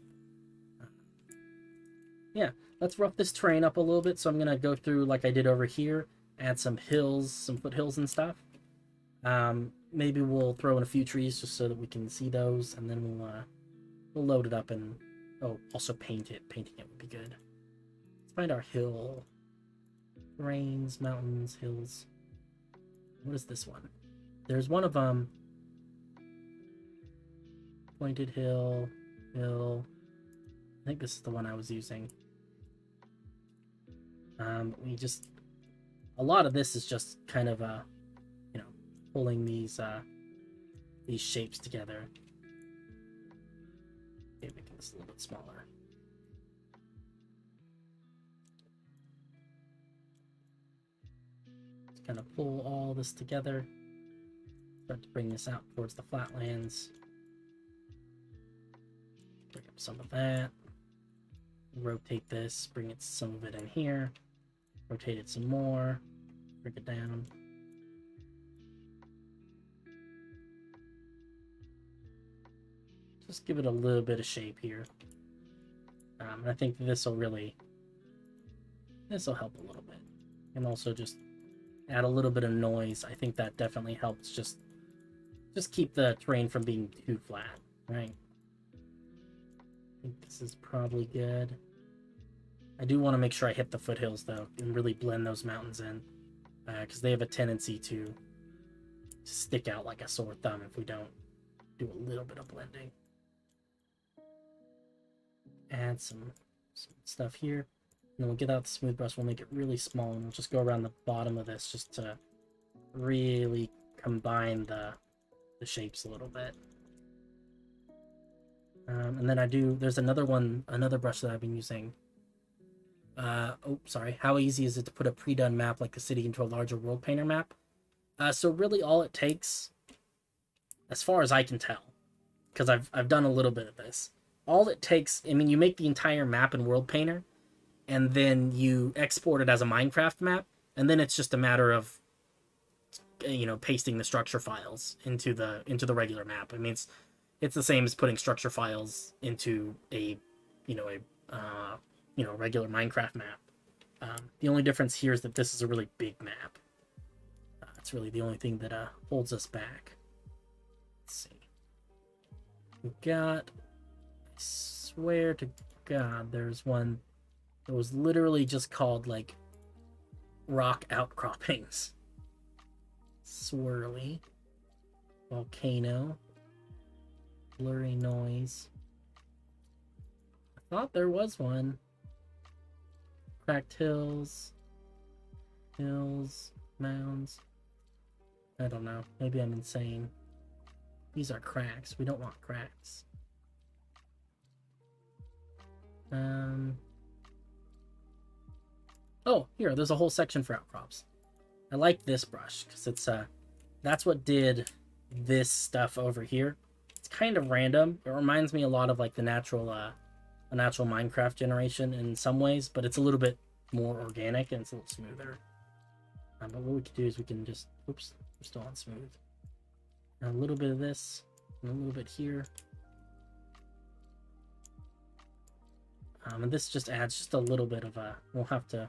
Yeah, let's rough this terrain up a little bit. So I'm going to go through like I did over here, add some hills, some foothills and stuff. Maybe we'll throw in a few trees just so that we can see those, and then we'll load it up and also paint it. Painting it would be good. Let's find our hill. Terrains, mountains, hills. What is this one? There's one of them. Pointed hill. I think this is the one I was using. A lot of this is just kind of you know, pulling these shapes together. Okay, making this a little bit smaller. Just kind of pull all this together. Start to bring this out towards the flatlands. some of that. Rotate this, bring it some of it in here. Rotate it some more. Bring it down. Just give it a little bit of shape here. And I think this will help a little bit. And also just add a little bit of noise. I think that definitely helps just keep the terrain from being too flat, right? I think this is probably good. I do want to make sure I hit the foothills though and really blend those mountains in, because they have a tendency to stick out like a sore thumb if we don't do a little bit of blending. Add some stuff here, and then we'll get out the smooth brush. We'll make it really small, and we'll just go around the bottom of this just to really combine the shapes a little bit. And then there's another brush that I've been using. How easy is it to put a pre-done map like the city into a larger world painter map? So really all it takes, as far as I can tell, because I've done a little bit of this, all it takes, I mean, you make the entire map in World Painter, and then you export it as a Minecraft map, and then it's just a matter of, pasting the structure files into the regular map. I mean, it's the same as putting structure files into a regular Minecraft map. The only difference here is that this is a really big map. It's really the only thing that holds us back. Let's see. We've got, I swear to God, there's one that was literally just called like rock outcroppings. Swirly. Volcano. Blurry noise. I thought there was one. Cracked hills. Hills. Mounds. I don't know. Maybe I'm insane. These are cracks. We don't want cracks. Oh, here, there's a whole section for outcrops. I like this brush because it's that's what did this stuff over here. It's kind of random. It reminds me a lot of like the natural Minecraft generation in some ways, but it's a little bit more organic and it's a little smoother. But what we can do is we can just, oops, we're still on smooth. And a little bit of this, and a little bit here. And this just adds just a little bit of we'll have to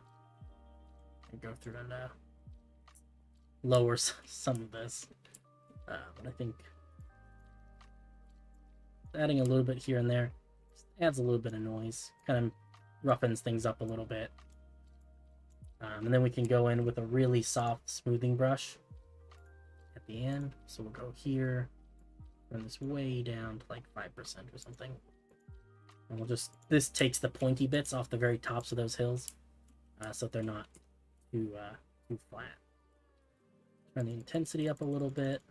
go through and lower some of this. But I think adding a little bit here and there just adds a little bit of noise, kind of roughens things up a little bit. And then we can go in with a really soft smoothing brush at the end. So we'll go here, run this way down to like 5% or something. And we'll just, this takes the pointy bits off the very tops of those hills, so that they're not too flat. Turn the intensity up a little bit.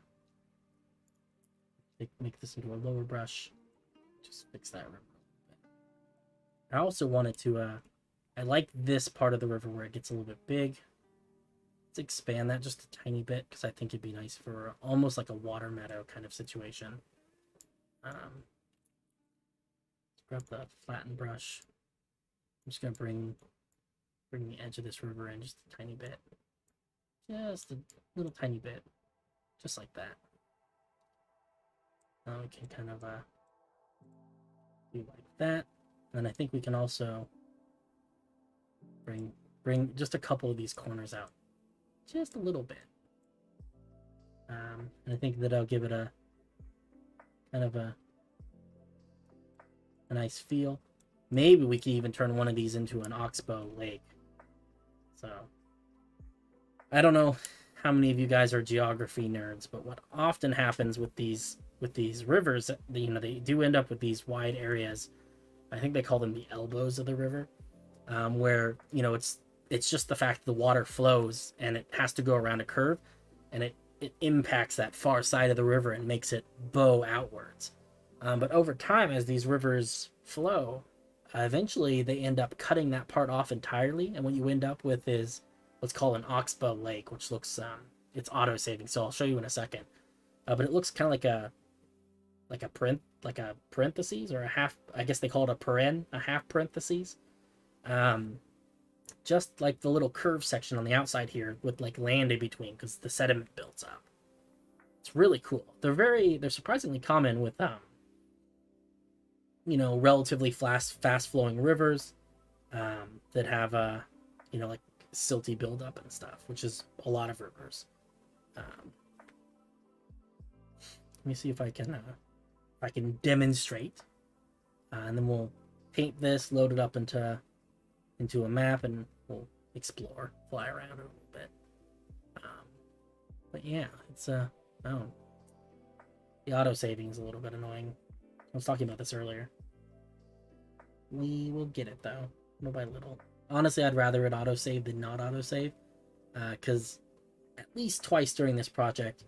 Make this into a lower brush. Just fix that river a little bit. I also wanted to, I like this part of the river where it gets a little bit big. Let's expand that just a tiny bit because I think it'd be nice for almost like a water meadow kind of situation. Grab the flattened brush. I'm just gonna bring the edge of this river in just a tiny bit. Just a little tiny bit. Just like that. Now we can kind of do like that. And I think we can also bring just a couple of these corners out. Just a little bit. And I think that I'll give it a kind of a nice feel. Maybe we can even turn one of these into an oxbow lake. So I don't know how many of you guys are geography nerds, but what often happens with these rivers, they do end up with these wide areas. I think they call them the elbows of the river, where it's just the fact that the water flows and it has to go around a curve, and it impacts that far side of the river and makes it bow outwards. But over time, as these rivers flow, eventually they end up cutting that part off entirely, and what you end up with is what's called an oxbow lake, which looks it's auto-saving, so I'll show you in a second. But it looks kind of like like a parentheses or a half. I guess they call it a paren, a half parentheses. Just like the little curve section on the outside here with like land in between because the sediment builds up. It's really cool. They're surprisingly common with relatively fast flowing rivers that have like silty buildup and stuff, which is a lot of rivers. Let me see if I can demonstrate, and then we'll paint this, load it up into a map, and we'll explore, fly around a little bit. But yeah, it's the auto-saving is a little bit annoying. I was talking about this earlier. We will get it though, little by little. Honestly, I'd rather it auto-save than not auto-save, because at least twice during this project,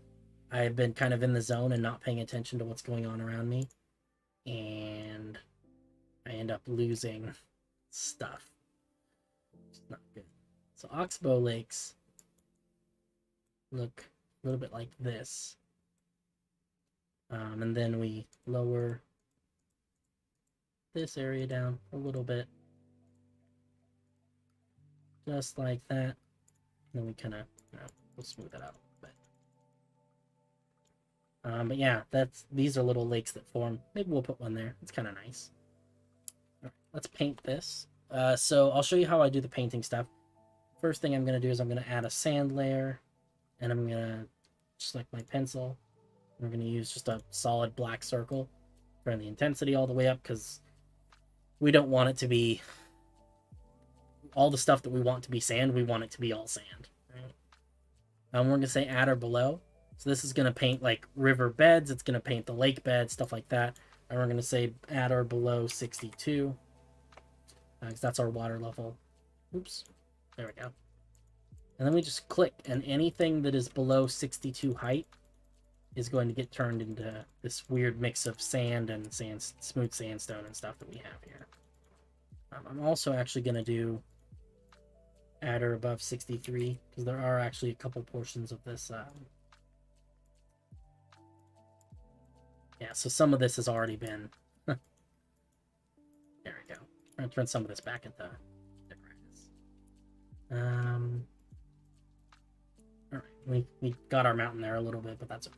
I've been kind of in the zone and not paying attention to what's going on around me, and I end up losing stuff. It's not good. So Oxbow Lakes look a little bit like this. And then we lower this area down a little bit. Just like that. And then we kind of, we'll smooth it out a little bit. But yeah, these are little lakes that form. Maybe we'll put one there. It's kind of nice. All right, let's paint this. So I'll show you how I do the painting stuff. First thing I'm going to do is I'm going to add a sand layer. And I'm going to select my pencil. We're going to use just a solid black circle. Turn the intensity all the way up because we don't want it to be all the stuff that we want to be sand. We want it to be all sand. Right? We're going to say at or below. So this is going to paint like river beds. It's going to paint the lake bed, stuff like that. And we're going to say at or below 62. Because that's our water level. Oops. There we go. And then we just click, and anything that is below 62 height is going to get turned into this weird mix of sand and smooth sandstone and stuff that we have here. I'm also actually going to do at or above 63, because there are actually a couple portions of this. Yeah, so some of this has already been... There we go. I'm going to turn some of this back into grass. Alright, we got our mountain there a little bit, but that's okay.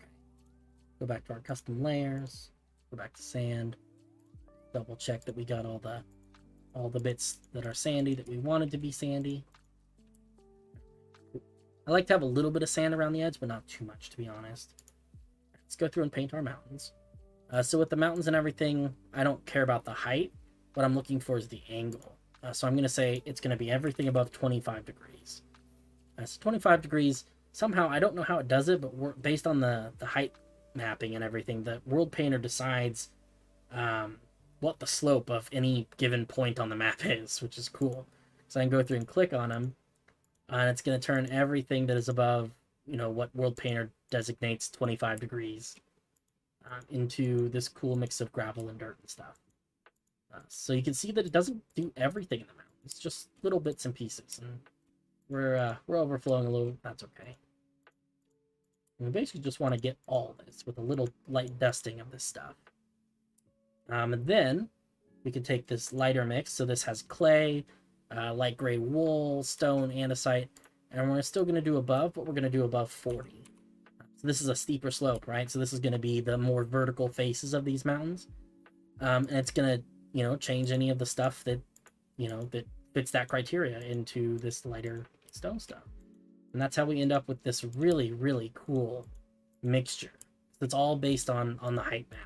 Go back to our custom layers, go back to sand, double check that we got all the bits that are sandy that we wanted to be sandy. I like to have a little bit of sand around the edge, but not too much, to be honest. Let's go through and paint our mountains. So with the mountains and everything, I don't care about the height. What I'm looking for is the angle. So I'm going to say it's going to be everything above 25 degrees. So 25 degrees, somehow, I don't know how it does it, but based on the height mapping and everything, the world painter decides what the slope of any given point on the map is, which is cool. So I can go through and click on them, and it's going to turn everything that is above, what world painter designates 25 degrees into this cool mix of gravel and dirt and stuff. So you can see that it doesn't do everything in the mountain. It's just little bits and pieces, and we're overflowing a little. That's okay. And we basically just want to get all this with a little light dusting of this stuff. And then we can take this lighter mix. So this has clay, light gray wool, stone, andesite, and we're still going to do above, but we're going to do above 40. So this is a steeper slope, right? So this is going to be the more vertical faces of these mountains. And it's going to, change any of the stuff that, that fits that criteria into this lighter stone stuff. And that's how we end up with this really, really cool mixture. It's all based on the height map.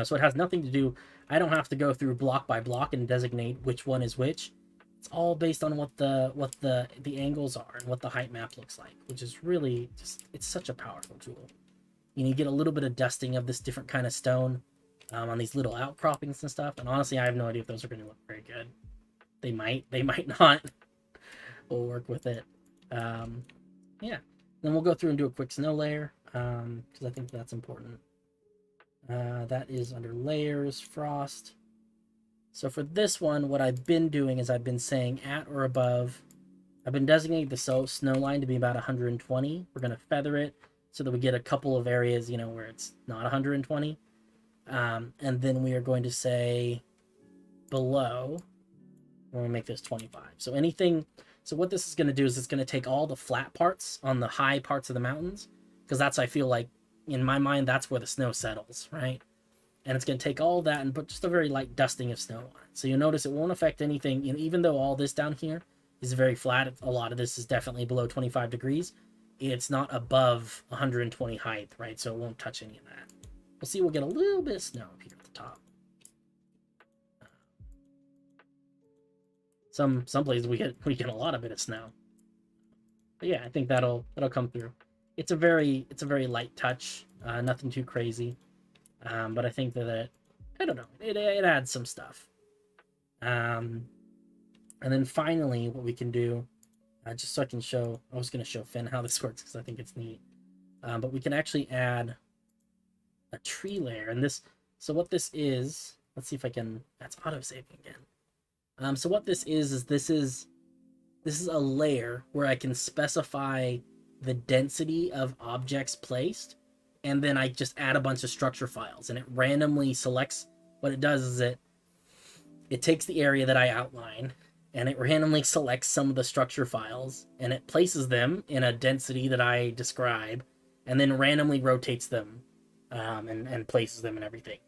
So it has nothing to do, I don't have to go through block by block and designate which one is which. It's all based on what the angles are and what the height map looks like, which is really just, it's such a powerful tool. You get a little bit of dusting of this different kind of stone on these little outcroppings and stuff. And honestly, I have no idea if those are going to look very good. They might not. We'll work with it. Yeah. Then we'll go through and do a quick snow layer, because I think that's important. That is under layers, frost. So for this one, what I've been doing is I've been saying at or above. I've been designating the snow line to be about 120. We're going to feather it. so that we get a couple of areas, you know, where it's not 120. And then we are going to say below, we're going to make this 25. So anything, so what this is going to do is it's going to take all the flat parts on the high parts of the mountains, because that's, I feel like, in my mind, that's where the snow settles, right? And it's going to take all that and put just a very light dusting of snow on it. So you'll notice it won't affect anything, you know, even though all this down here is very flat, a lot of this is definitely below 25 degrees. It's not above 120 height, right? So it won't touch any of that. We'll see, we'll get a little bit of snow up here at the top. Some places we get a lot of bit of snow. But yeah, I think that'll come through. It's a very light touch, nothing too crazy. But I think that I don't know, it adds some stuff. And then finally, what we can do, just so I can show, I was going to show Finn how this works because I think it's neat. But we can actually add a tree layer, and this. So what this is, let's see if I can. That's auto-saving again. So what this is this is a layer where I can specify the density of objects placed, and then I just add a bunch of structure files, and it randomly selects. What it does is it takes the area that I outline, and it randomly selects some of the structure files, and it places them in a density that I describe, and then randomly rotates them, and places them and everything.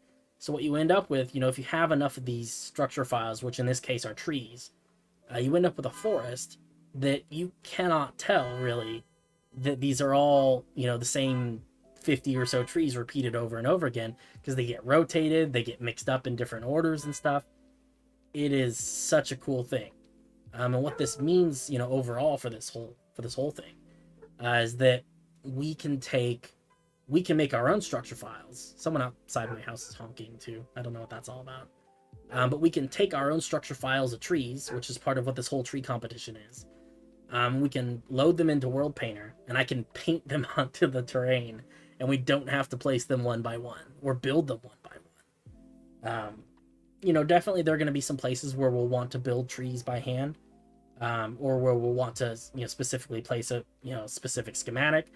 So what you end up with, you know, if you have enough of these structure files, which in this case are trees, you end up with a forest that you cannot tell, really, that these are all, you know, the same 50 or so trees repeated over and over again, because they get rotated, they get mixed up in different orders and stuff. It is such a cool thing. And what this means, you know, overall for this whole thing, is that we can make our own structure files. Someone outside my house is honking too. I don't know what that's all about. But we can take our own structure files of trees, which is part of what this whole tree competition is. We can load them into World Painter, and I can paint them onto the terrain, and we don't have to place them one by one or build them one by one. You know, definitely there are going to be some places where we'll want to build trees by hand, or where we'll want to, you know, specifically place a, you know, specific schematic.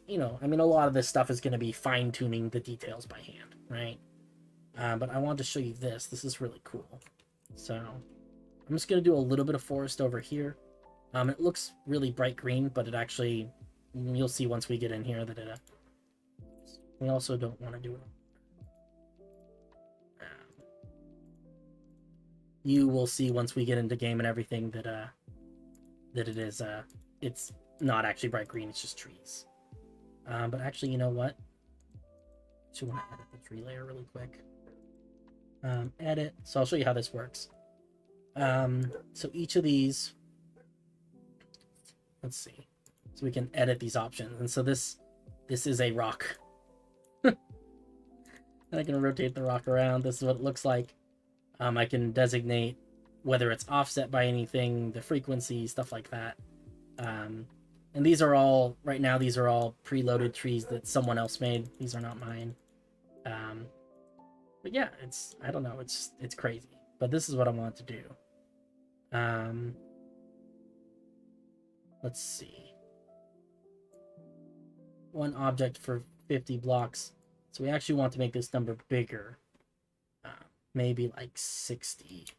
You know, I mean, a lot of this stuff is going to be fine-tuning the details by hand, right? But I wanted to show you this. This is really cool. So I'm just going to do a little bit of forest over here. It looks really bright green, but it actually, you'll see once we get in here that it, we also don't want to do it. You will see once we get into game and everything that that it is, it's not actually bright green, it's just trees. But actually, you know what? I just want to edit the tree layer really quick. Edit. So I'll show you how this works. So each of these, let's see. So we can edit these options. And so this is a rock. And I can rotate the rock around. This is what it looks like. I can designate whether it's offset by anything, the frequency, stuff like that. And these are all, right now, these are all preloaded trees that someone else made. These are not mine. But yeah, I don't know, it's crazy. But this is what I want to do. Let's see. One object for 50 blocks. So we actually want to make this number bigger. Maybe like 65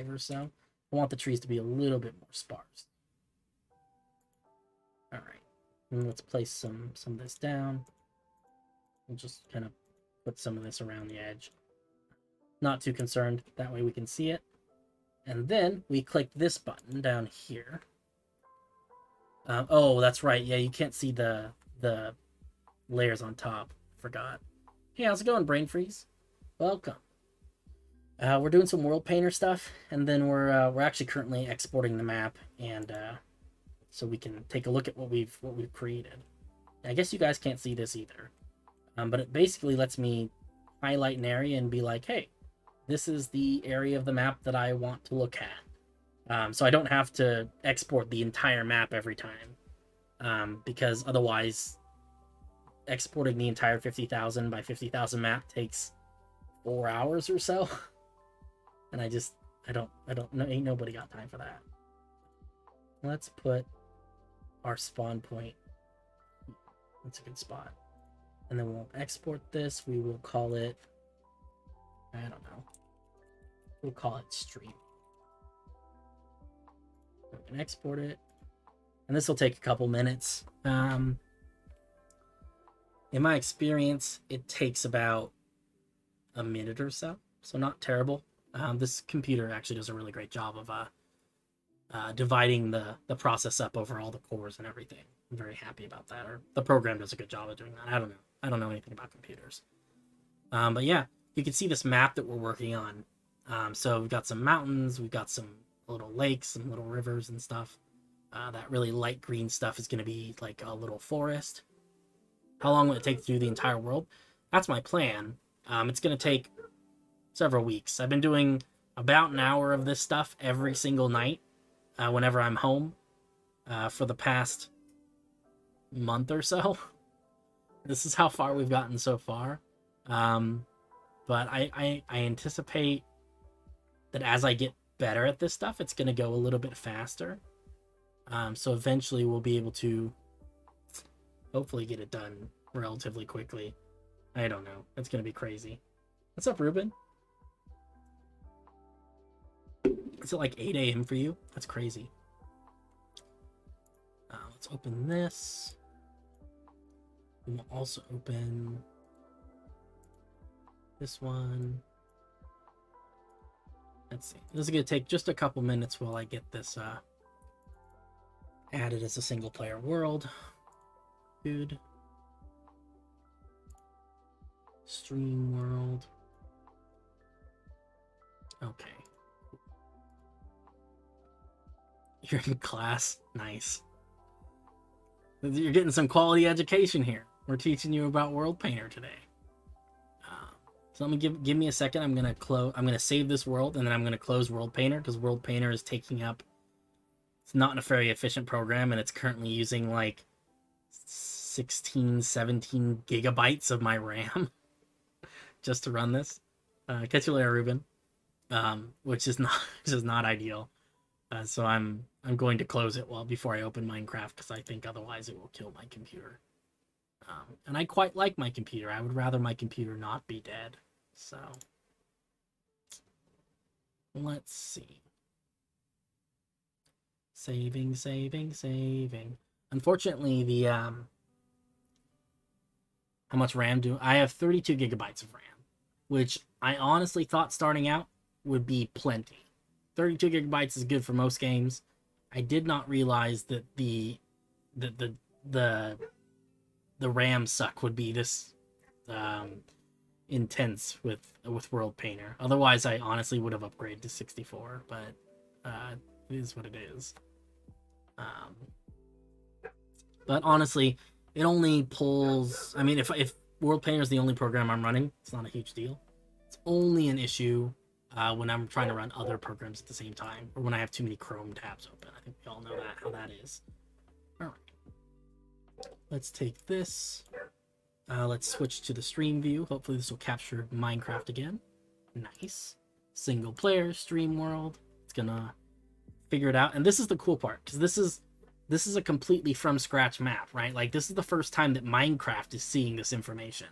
or so. I want the trees to be a little bit more sparse. All right, and let's place some of this down. We'll just kind of put some of this around the edge. Not too concerned. That way we can see it. And then we click this button down here. Oh, that's right. Yeah, you can't see the layers on top. Forgot. Hey, how's it going, Brain Freeze? Welcome. We're doing some World Painter stuff, and then we're actually currently exporting the map, and so we can take a look at what we've created. I guess you guys can't see this either, but it basically lets me highlight an area and be like, hey, this is the area of the map that I want to look at. So I don't have to export the entire map every time, because otherwise exporting the entire 50,000 by 50,000 map takes 4 hours or so. And I don't know, ain't nobody got time for that. Let's put our spawn point That's a good spot. And then we'll export this. We will call it, I don't know. We'll call it stream. We can export it. And this will take a couple minutes. In my experience, it takes about a minute or so. So not terrible. This computer actually does a really great job of dividing the process up over all the cores and everything. I'm very happy about that. Or the program does a good job of doing that. I don't know. I don't know anything about computers. But yeah, you can see this map that we're working on. So we've got some mountains, we've got some little lakes, some little rivers and stuff. That really light green stuff is going to be like a little forest. How long will it take to do the entire world? That's my plan. It's going to take several weeks. I've been doing about an hour of this stuff every single night whenever I'm home for the past month or so. This is how far we've gotten so far. But I anticipate that as I get better at this stuff, it's going to go a little bit faster. So eventually we'll be able to hopefully get it done relatively quickly. I don't know. It's going to be crazy. What's up, Ruben? Is it like 8 a.m. for you? That's crazy. Let's open this. And we'll also open this one. Let's see. This is going to take just a couple minutes while I get this added as a single player world. Good. Stream world. Okay. You're in class. Nice. You're getting some quality education here. We're teaching you about World Painter today. So let me give me a second. I'm gonna save this world, and then I'm gonna close World Painter because World Painter is taking up. It's not a very efficient program, and it's currently using like 16, 17 gigabytes of my RAM just to run this. Catch you later, Ruben. Which is not ideal. So I'm going to close it before I open Minecraft because I think otherwise it will kill my computer. And I quite like my computer. I would rather my computer not be dead. So let's see. Saving. Unfortunately, the how much RAM do I have? 32 gigabytes of RAM, which I honestly thought starting out would be plenty. 32 gigabytes is good for most games. I did not realize that the RAM suck would be this intense with World Painter. Otherwise, I honestly would have upgraded to 64, but it is what it is. But honestly, it only pulls. I mean, if World Painter is the only program I'm running, it's not a huge deal. It's only an issue when I'm trying to run other programs at the same time, or when I have too many Chrome tabs open. I think we all know how that is. All right. Let's take this. Let's switch to the stream view. Hopefully this will capture Minecraft again. Nice. Single player stream world. It's gonna figure it out. And this is the cool part, because this is a completely from scratch map, right? Like, this is the first time that Minecraft is seeing this information.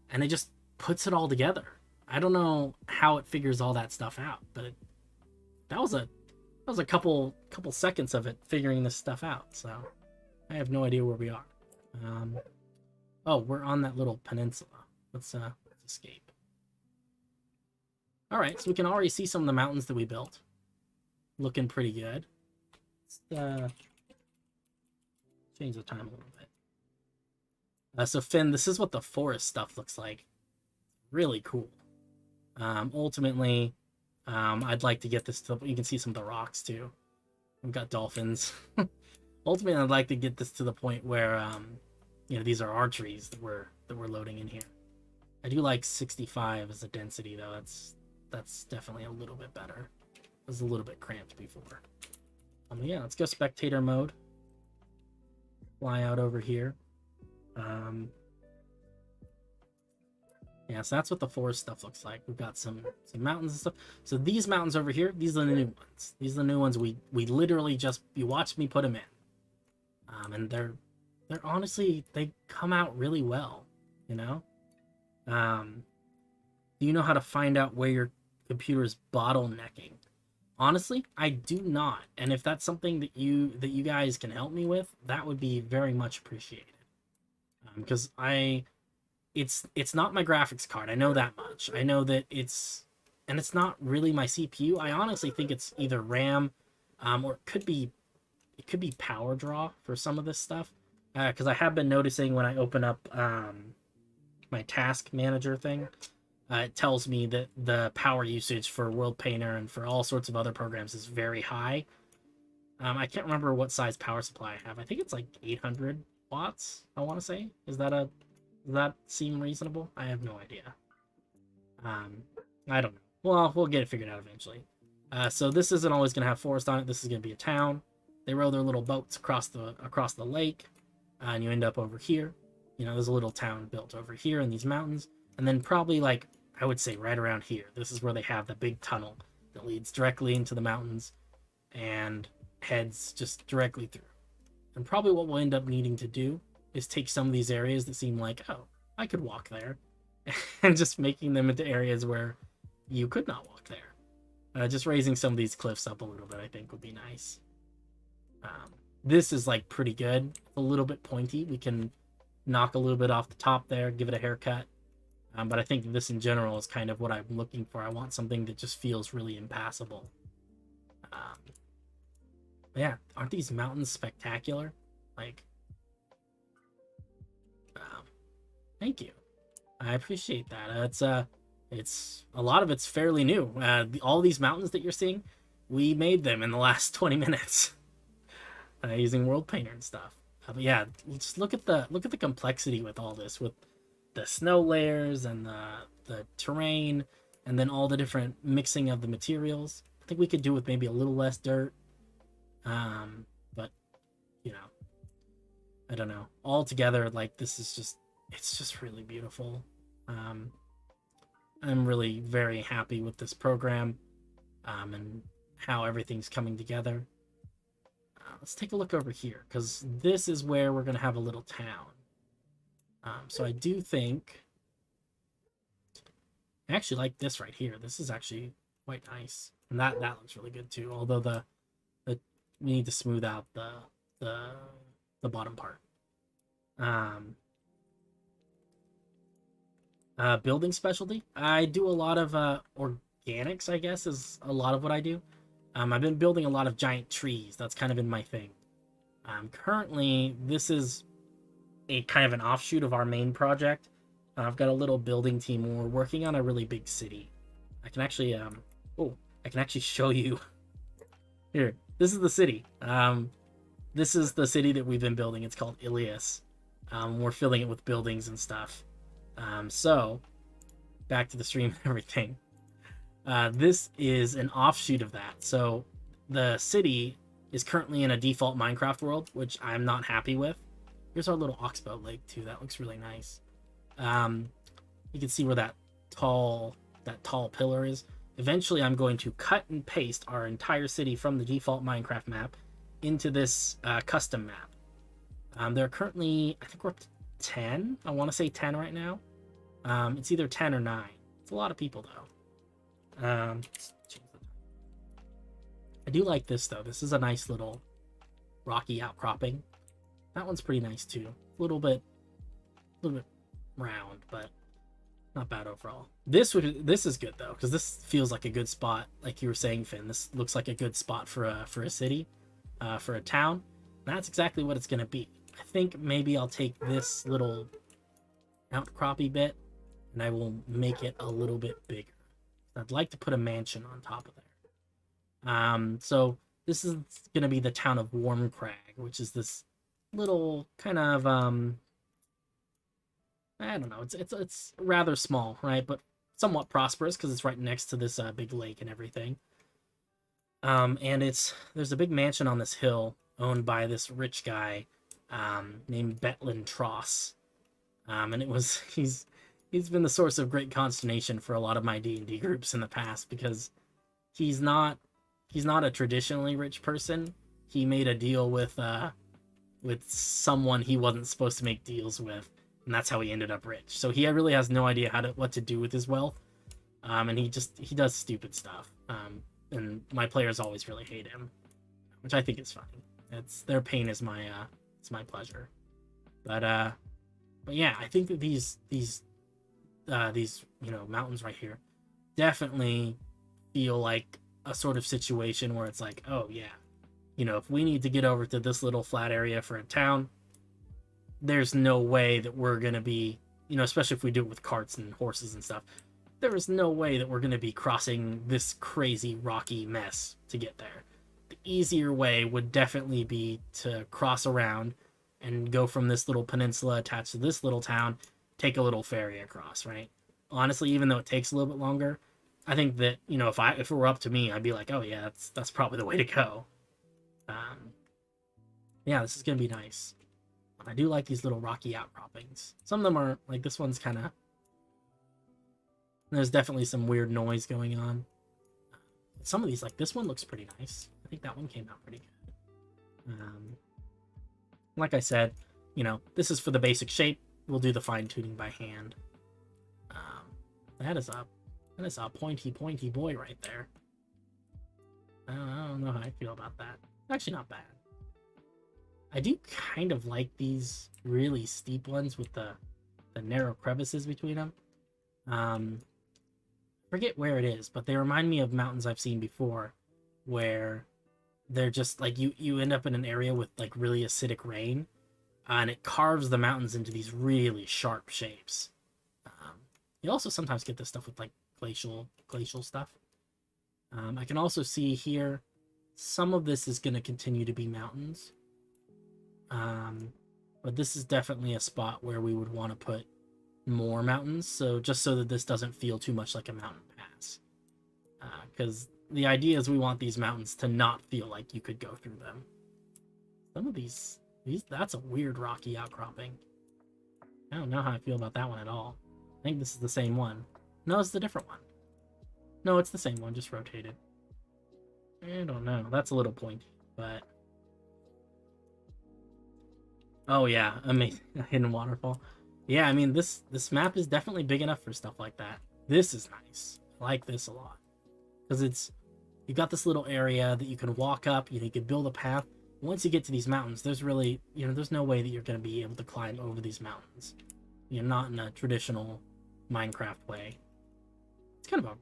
And it just puts it all together. I don't know how it figures all that stuff out, but that was a couple seconds of it figuring this stuff out. So I have no idea where we are. Oh, we're on that little peninsula. Let's escape. All right, so we can already see some of the mountains that we built. Looking pretty good. Let's change the time a little bit. So Finn, this is what the forest stuff looks like. Really cool. Ultimately, I'd like to get this to, you can see some of the rocks too. We've got dolphins. Ultimately, I'd like to get this to the point where, these are our trees that we're loading in here. I do like 65 as a density though. That's definitely a little bit better. It was a little bit cramped before. Yeah, let's go spectator mode. Fly out over here. Yeah, so that's what the forest stuff looks like. We've got some mountains and stuff. So these mountains over here, these are the new ones. These are the new ones we literally just, you watched me put them in. And they're honestly, they come out really well, you know? Do you know how to find out where your computer is bottlenecking? Honestly, I do not. And if that's something that you guys can help me with, that would be very much appreciated. Because it's not my graphics card. I know that much. I know that it's not really my CPU. I honestly think it's either RAM, or it could be power draw for some of this stuff. Because I have been noticing when I open up my task manager thing, it tells me that the power usage for World Painter and for all sorts of other programs is very high. I can't remember what size power supply I have. I think it's like 800 watts, I want to say. Does that seem reasonable? I have no idea. I don't know. Well, we'll get it figured out eventually. So this isn't always going to have forest on it. This is going to be a town. They row their little boats across the lake, and you end up over here. You know, there's a little town built over here in these mountains. And then probably, like, I would say right around here, this is where they have the big tunnel that leads directly into the mountains and heads just directly through. And probably what we'll end up needing to do is take some of these areas that seem like, oh, I could walk there, and just making them into areas where you could not walk there. Just raising some of these cliffs up a little bit, I think, would be nice. This is, like, pretty good. A little bit pointy. We can knock a little bit off the top there, give it a haircut. But I think this in general is kind of what I'm looking for. I want something that just feels really impassable. Yeah, aren't these mountains spectacular? Like, thank you. I appreciate that. It's a lot of it's fairly new. All these mountains that you're seeing, we made them in the last 20 minutes using World Painter and stuff. But yeah, just look at the complexity with all this, with the snow layers and the terrain, and then all the different mixing of the materials. I think we could do with maybe a little less dirt. But you know, I don't know. All together, like, this is it's just really beautiful. I'm really very happy with this program, and how everything's coming together. Let's take a look over here, because this is where we're going to have a little town. So I do think I actually like this right here. This is actually quite nice, and that looks really good too. Although the we need to smooth out the bottom part. Building specialty. I do a lot of organics, I guess, is a lot of what I do. I've been building a lot of giant trees. That's kind of been my thing. Currently, this is a kind of an offshoot of our main project. I've got a little building team and we're working on a really big city. I can actually show you. Here, this is the city. This is the city that we've been building. It's called Ilias. We're filling it with buildings and stuff. So back to the stream and everything. This is an offshoot of that. So the city is currently in a default Minecraft world, which I'm not happy with. Here's our little oxbow lake too. That looks really nice. You can see where that tall pillar is. Eventually, I'm going to cut and paste our entire city from the default Minecraft map into this custom map. There are currently, I think we're up to 10. I want to say 10 right now. It's either 10 or 9. It's a lot of people though. Let's change the time. I do like this though. This is a nice little rocky outcropping. That one's pretty nice too. A little bit round, but not bad overall. This is good though, because this feels like a good spot. Like you were saying, Finn, this looks like a good spot for a city, for a town. That's exactly what it's gonna be. I think maybe I'll take this little outcroppy bit and I will make it a little bit bigger. I'd like to put a mansion on top of there. So this is gonna be the town of Warmcrag, which is this little kind of I don't know, it's rather small, right, but somewhat prosperous because it's right next to this big lake and everything. And there's a big mansion on this hill owned by this rich guy named Betlin Tross. And he's been the source of great consternation for a lot of my D&D groups in the past, because he's not a traditionally rich person. He made a deal with with someone he wasn't supposed to make deals with, and that's how he ended up rich. So he really has no idea what to do with his wealth, and he does stupid stuff. And my players always really hate him, which I think is funny. It's their pain is my pleasure. But yeah, I think that these mountains right here definitely feel like a sort of situation where it's like, oh yeah, if we need to get over to this little flat area for a town, there's no way that we're gonna be, especially if we do it with carts and horses and stuff, there is no way that we're gonna be crossing this crazy rocky mess to get there. The easier way would definitely be to cross around and go from this little peninsula attached to this little town, take a little ferry across, right? Honestly, even though it takes a little bit longer, I think that, if it were up to me, I'd be like, oh yeah, that's probably the way to go. Yeah, this is gonna be nice. I do like these little rocky outcroppings. Some of them are, like, this one's kind of... There's definitely some weird noise going on. Some of these, like, this one looks pretty nice. I think that one came out pretty good. Like I said, this is for the basic shape. We'll do the fine-tuning by hand. That is a pointy boy right there. I don't know how I feel about that. Actually, not bad. I do kind of like these really steep ones with the narrow crevices between them. Forget where it is, but they remind me of mountains I've seen before, where they're just like you end up in an area with like really acidic rain, and it carves the mountains into these really sharp shapes. You also sometimes get this stuff with like glacial stuff. I can also see here some of this is going to continue to be mountains. But this is definitely a spot where we would want to put more mountains, so just so that this doesn't feel too much like a mountain pass. Because the idea is we want these mountains to not feel like you could go through them. Some of these that's a weird rocky outcropping. I don't know how I feel about that one at all. I think this is the same one. No, it's the different one. No, it's the same one, just rotated. I don't know. That's a little pointy, but... Oh yeah, amazing. A hidden waterfall. Yeah, I mean, this map is definitely big enough for stuff like that. This is nice. I like this a lot. Because you've got this little area that you can walk up, you can build a path. Once you get to these mountains, there's really, there's no way that you're going to be able to climb over these mountains. Not in a traditional Minecraft way. It's kind of a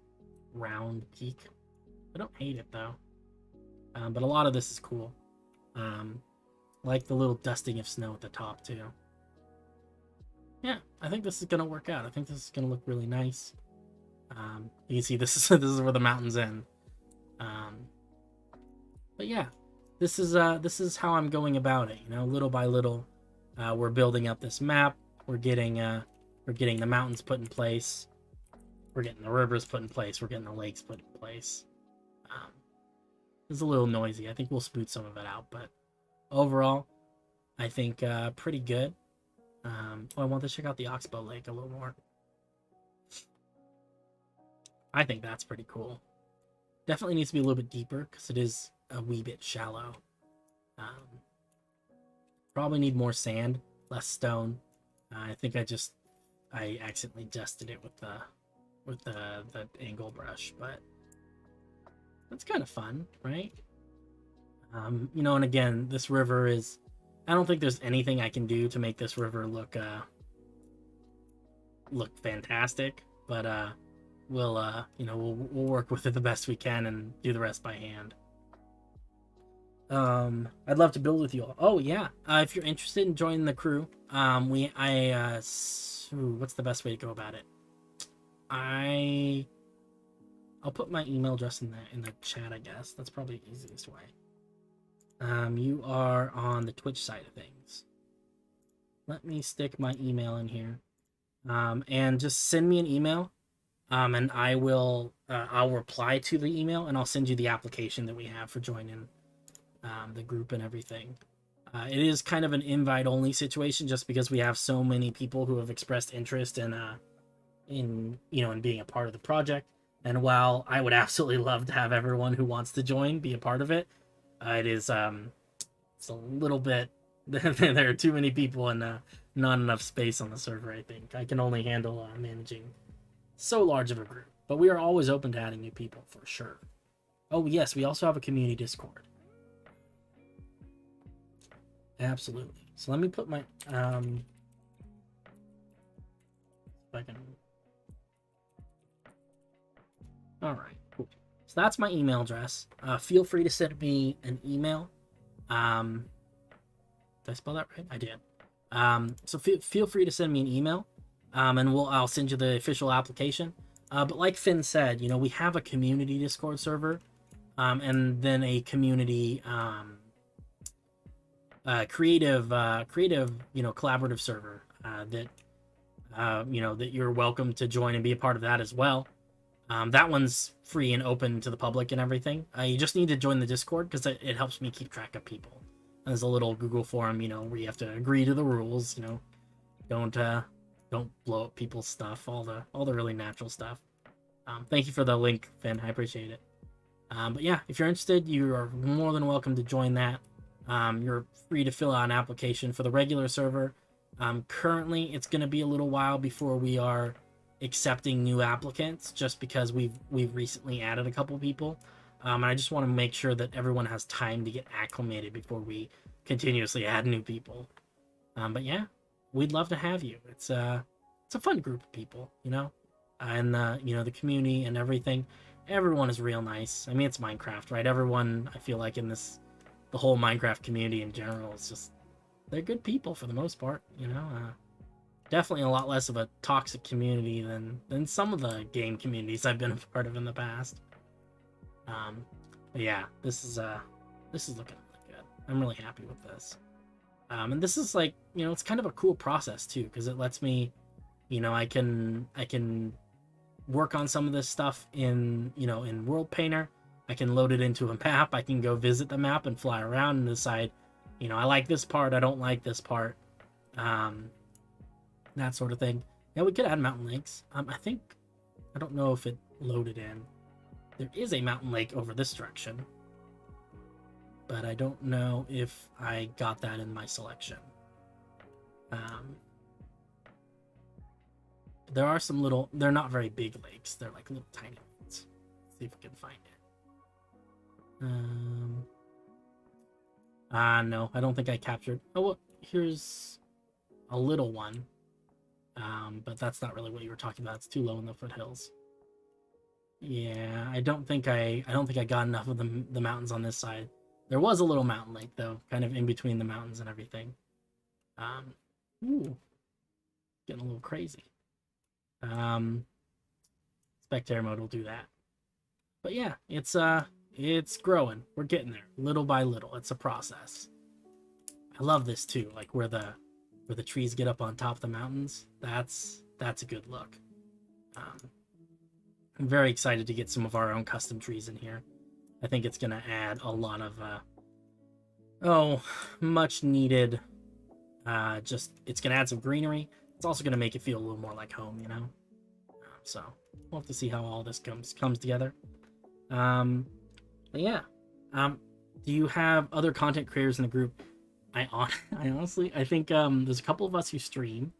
round peak. I don't hate it, though. But a lot of this is cool. Like the little dusting of snow at the top, too. Yeah, I think this is going to work out. I think this is going to look really nice. You can see this is where the mountains end. But yeah, this is how I'm going about it. Little by little, we're building up this map. We're getting the mountains put in place. We're getting the rivers put in place. We're getting the lakes put in place. It's a little noisy. I think we'll smooth some of it out, but overall, I think pretty good. I want to check out the Oxbow Lake a little more. I think that's pretty cool. Definitely needs to be a little bit deeper because it is a wee bit shallow. Probably need more sand, less stone. I think I accidentally dusted it with the angle brush, but that's kind of fun, right? And again, this river is... I don't think there's anything I can do to make this river look fantastic, but we'll work with it the best we can and do the rest by hand. I'd love to build with you all. Oh yeah, if you're interested in joining the crew, what's the best way to go about it? I'll put my email address in the chat, I guess. That's probably the easiest way. You are on the Twitch side of things. Let me stick my email in here. And just send me an email. And I'll reply to the email and I'll send you the application that we have for joining the group and everything. It is kind of an invite only situation just because we have so many people who have expressed interest in being a part of the project. And while I would absolutely love to have everyone who wants to join be a part of it, it's a little bit There are too many people and not enough space on the server. I think I can only handle managing so large of a group. But we are always open to adding new people for sure. Oh yes, we also have a community Discord. Absolutely. So let me put my if I can. All right, cool. So that's my email address. Feel free to send me an email. Did I spell that right? I did. So feel free to send me an email, and I'll send you the official application. But like Finn said, you know, we have a community Discord server, and then a community creative, you know, collaborative server that you know, that you're welcome to join and be a part of that as well. That one's free and open to the public and everything. You just need to join the Discord because it helps me keep track of people. And there's a little Google form, you know, where you have to agree to the rules. You know, don't blow up people's stuff. All the really natural stuff. Thank you for the link, Finn. I appreciate it. But yeah, if you're interested, you are more than welcome to join that. You're free to fill out an application for the regular server. Currently, it's going to be a little while before we are accepting new applicants, just because we've recently added a couple people. And I just want to make sure that everyone has time to get acclimated before we continuously add new people. But yeah, we'd love to have you. It's a fun group of people, you know, and you know, the community and everything. Everyone is real nice. I mean, it's Minecraft, right? Everyone, I feel like in the whole Minecraft community in general, is just, they're good people for the most part, you know. Definitely a lot less of a toxic community than some of the game communities I've been a part of in the past. But yeah, this is looking really good. I'm really happy with this. And this is like, you know, it's kind of a cool process too, because it lets me, you know, I can work on some of this stuff in, you know, in World Painter. I can load it into a map. I can go visit the map and fly around and decide, you know, I like this part, I don't like this part, that sort of thing. Yeah, we could add mountain lakes. I don't know if it loaded in. There is a mountain lake over this direction, but I don't know if I got that in my selection. There are some little, they're not very big lakes. They're like little tiny ones. Let's see if we can find it. No, I don't think I captured. Oh, well, here's a little one. But that's not really what you were talking about. It's too low in the foothills. Yeah, I don't think I got enough of the mountains on this side. There was a little mountain lake though, kind of in between the mountains and everything. Ooh, getting a little crazy. Spectator mode will do that. But yeah, it's growing. We're getting there, little by little. It's a process. I love this too, like where the trees get up on top of the mountains. That's a good look. I'm very excited to get some of our own custom trees in here. I think it's gonna add a lot of much needed. It's gonna add some greenery. It's also gonna make it feel a little more like home, you know. So we'll have to see how all this comes together. But yeah. Do you have other content creators in the group? I honestly, I think there's a couple of us who stream.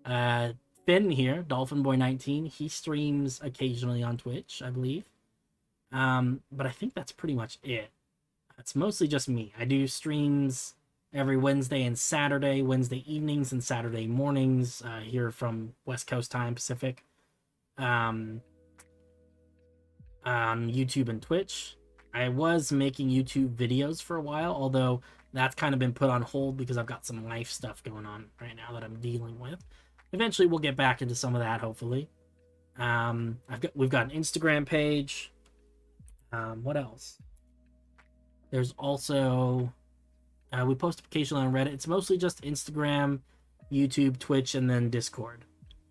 Finn here, DolphinBoy19, he streams occasionally on Twitch, I believe. But I think that's pretty much it. It's mostly just me. I do streams every Wednesday and Saturday, Wednesday evenings and Saturday mornings, here from West Coast time, Pacific. On YouTube and Twitch. I was making YouTube videos for a while, although that's kind of been put on hold because I've got some life stuff going on right now that I'm dealing with. Eventually we'll get back into some of that, hopefully. We've got an Instagram page. What else? There's also we post occasionally on Reddit. It's mostly just Instagram, YouTube, Twitch, and then Discord.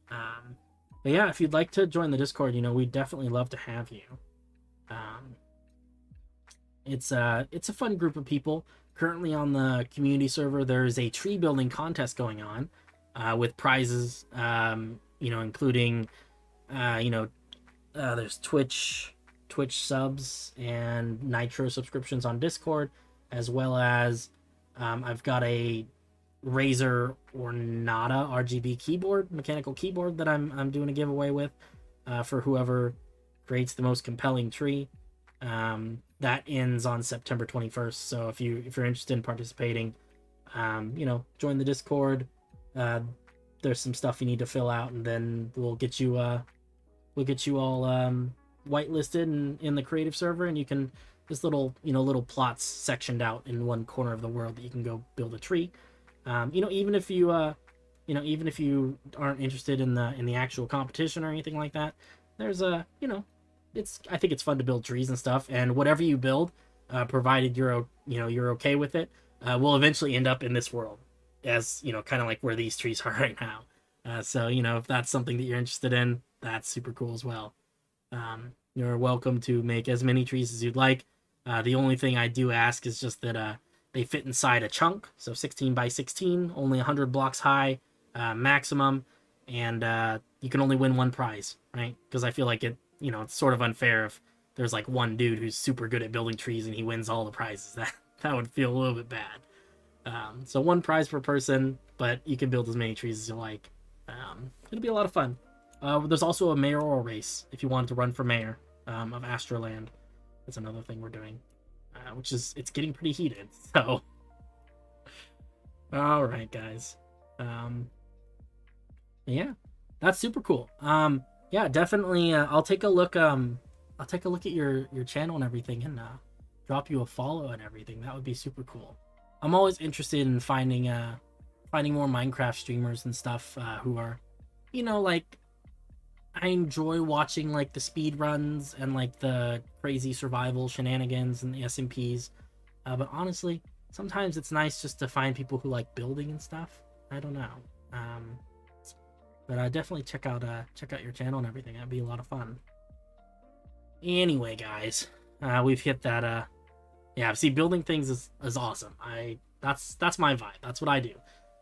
But yeah, if you'd like to join the Discord, you know, we'd definitely love to have you. It's a fun group of people. Currently on the community server, there's a tree building contest going on, with prizes, you know, including, there's Twitch subs and Nitro subscriptions on Discord, as well as I've got a Razer Ornata RGB keyboard, mechanical keyboard that I'm doing a giveaway with for whoever creates the most compelling tree. That ends on September 21st. So if you're interested in participating, join the Discord. There's some stuff you need to fill out, and then we'll get you all whitelisted and in the creative server, and you can this little plots sectioned out in one corner of the world that you can go build a tree. Even if you aren't interested in the actual competition or anything like that, there's I think it's fun to build trees and stuff, and whatever you build, provided you're okay with it, will eventually end up in this world, as kind of like where these trees are right now. So if that's something that you're interested in, that's super cool as well. You're welcome to make as many trees as you'd like. The only thing I do ask is just that they fit inside a chunk, so 16 by 16, only 100 blocks high, maximum, and you can only win one prize, right? Because I feel like it's sort of unfair if there's like one dude who's super good at building trees and he wins all the prizes. That would feel a little bit bad. So one prize per person, but you can build as many trees as you like. It'll be a lot of fun. There's also a mayoral race if you wanted to run for mayor of Astroland. That's another thing we're doing, it's getting pretty heated. So, all right, guys. Yeah, that's super cool. Yeah, definitely. I'll take a look. I'll take a look at your channel and everything, and drop you a follow and everything. That would be super cool. I'm always interested in finding more Minecraft streamers and stuff who are, like, I enjoy watching like the speed runs and like the crazy survival shenanigans and the SMPs. But honestly, sometimes it's nice just to find people who like building and stuff. I don't know. But definitely check out your channel and everything. That'd be a lot of fun. Anyway, guys, we've hit that. Yeah, see, building things is awesome. That's my vibe. That's what I do.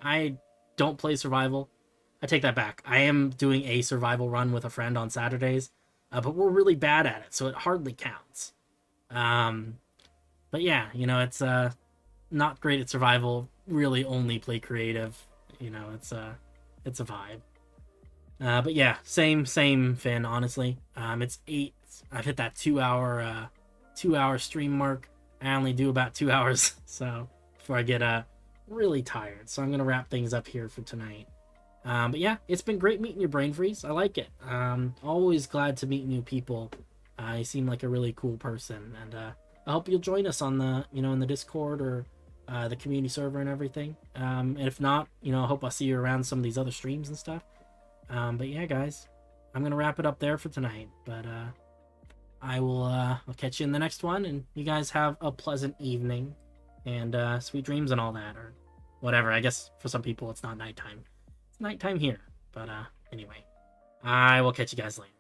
I don't play survival. I take that back. I am doing a survival run with a friend on Saturdays, but we're really bad at it, so it hardly counts. But yeah, it's not great at survival. Really, only play creative. It's a vibe. But yeah, same Finn. Honestly, it's 8. I've hit that 2-hour stream mark. I only do about 2 hours, so before I get really tired. So I'm gonna wrap things up here for tonight. But yeah, it's been great meeting your Brain Freeze. I like it. Always glad to meet new people. You seem like a really cool person, and I hope you'll join us on the in the Discord or the community server and everything. And if not, I hope I see you around some of these other streams and stuff. But yeah, guys, I'm gonna wrap it up there for tonight. But I'll catch you in the next one, and you guys have a pleasant evening and sweet dreams and all that, or whatever. I guess for some people it's not nighttime. It's nighttime here. But anyway, I will catch you guys later.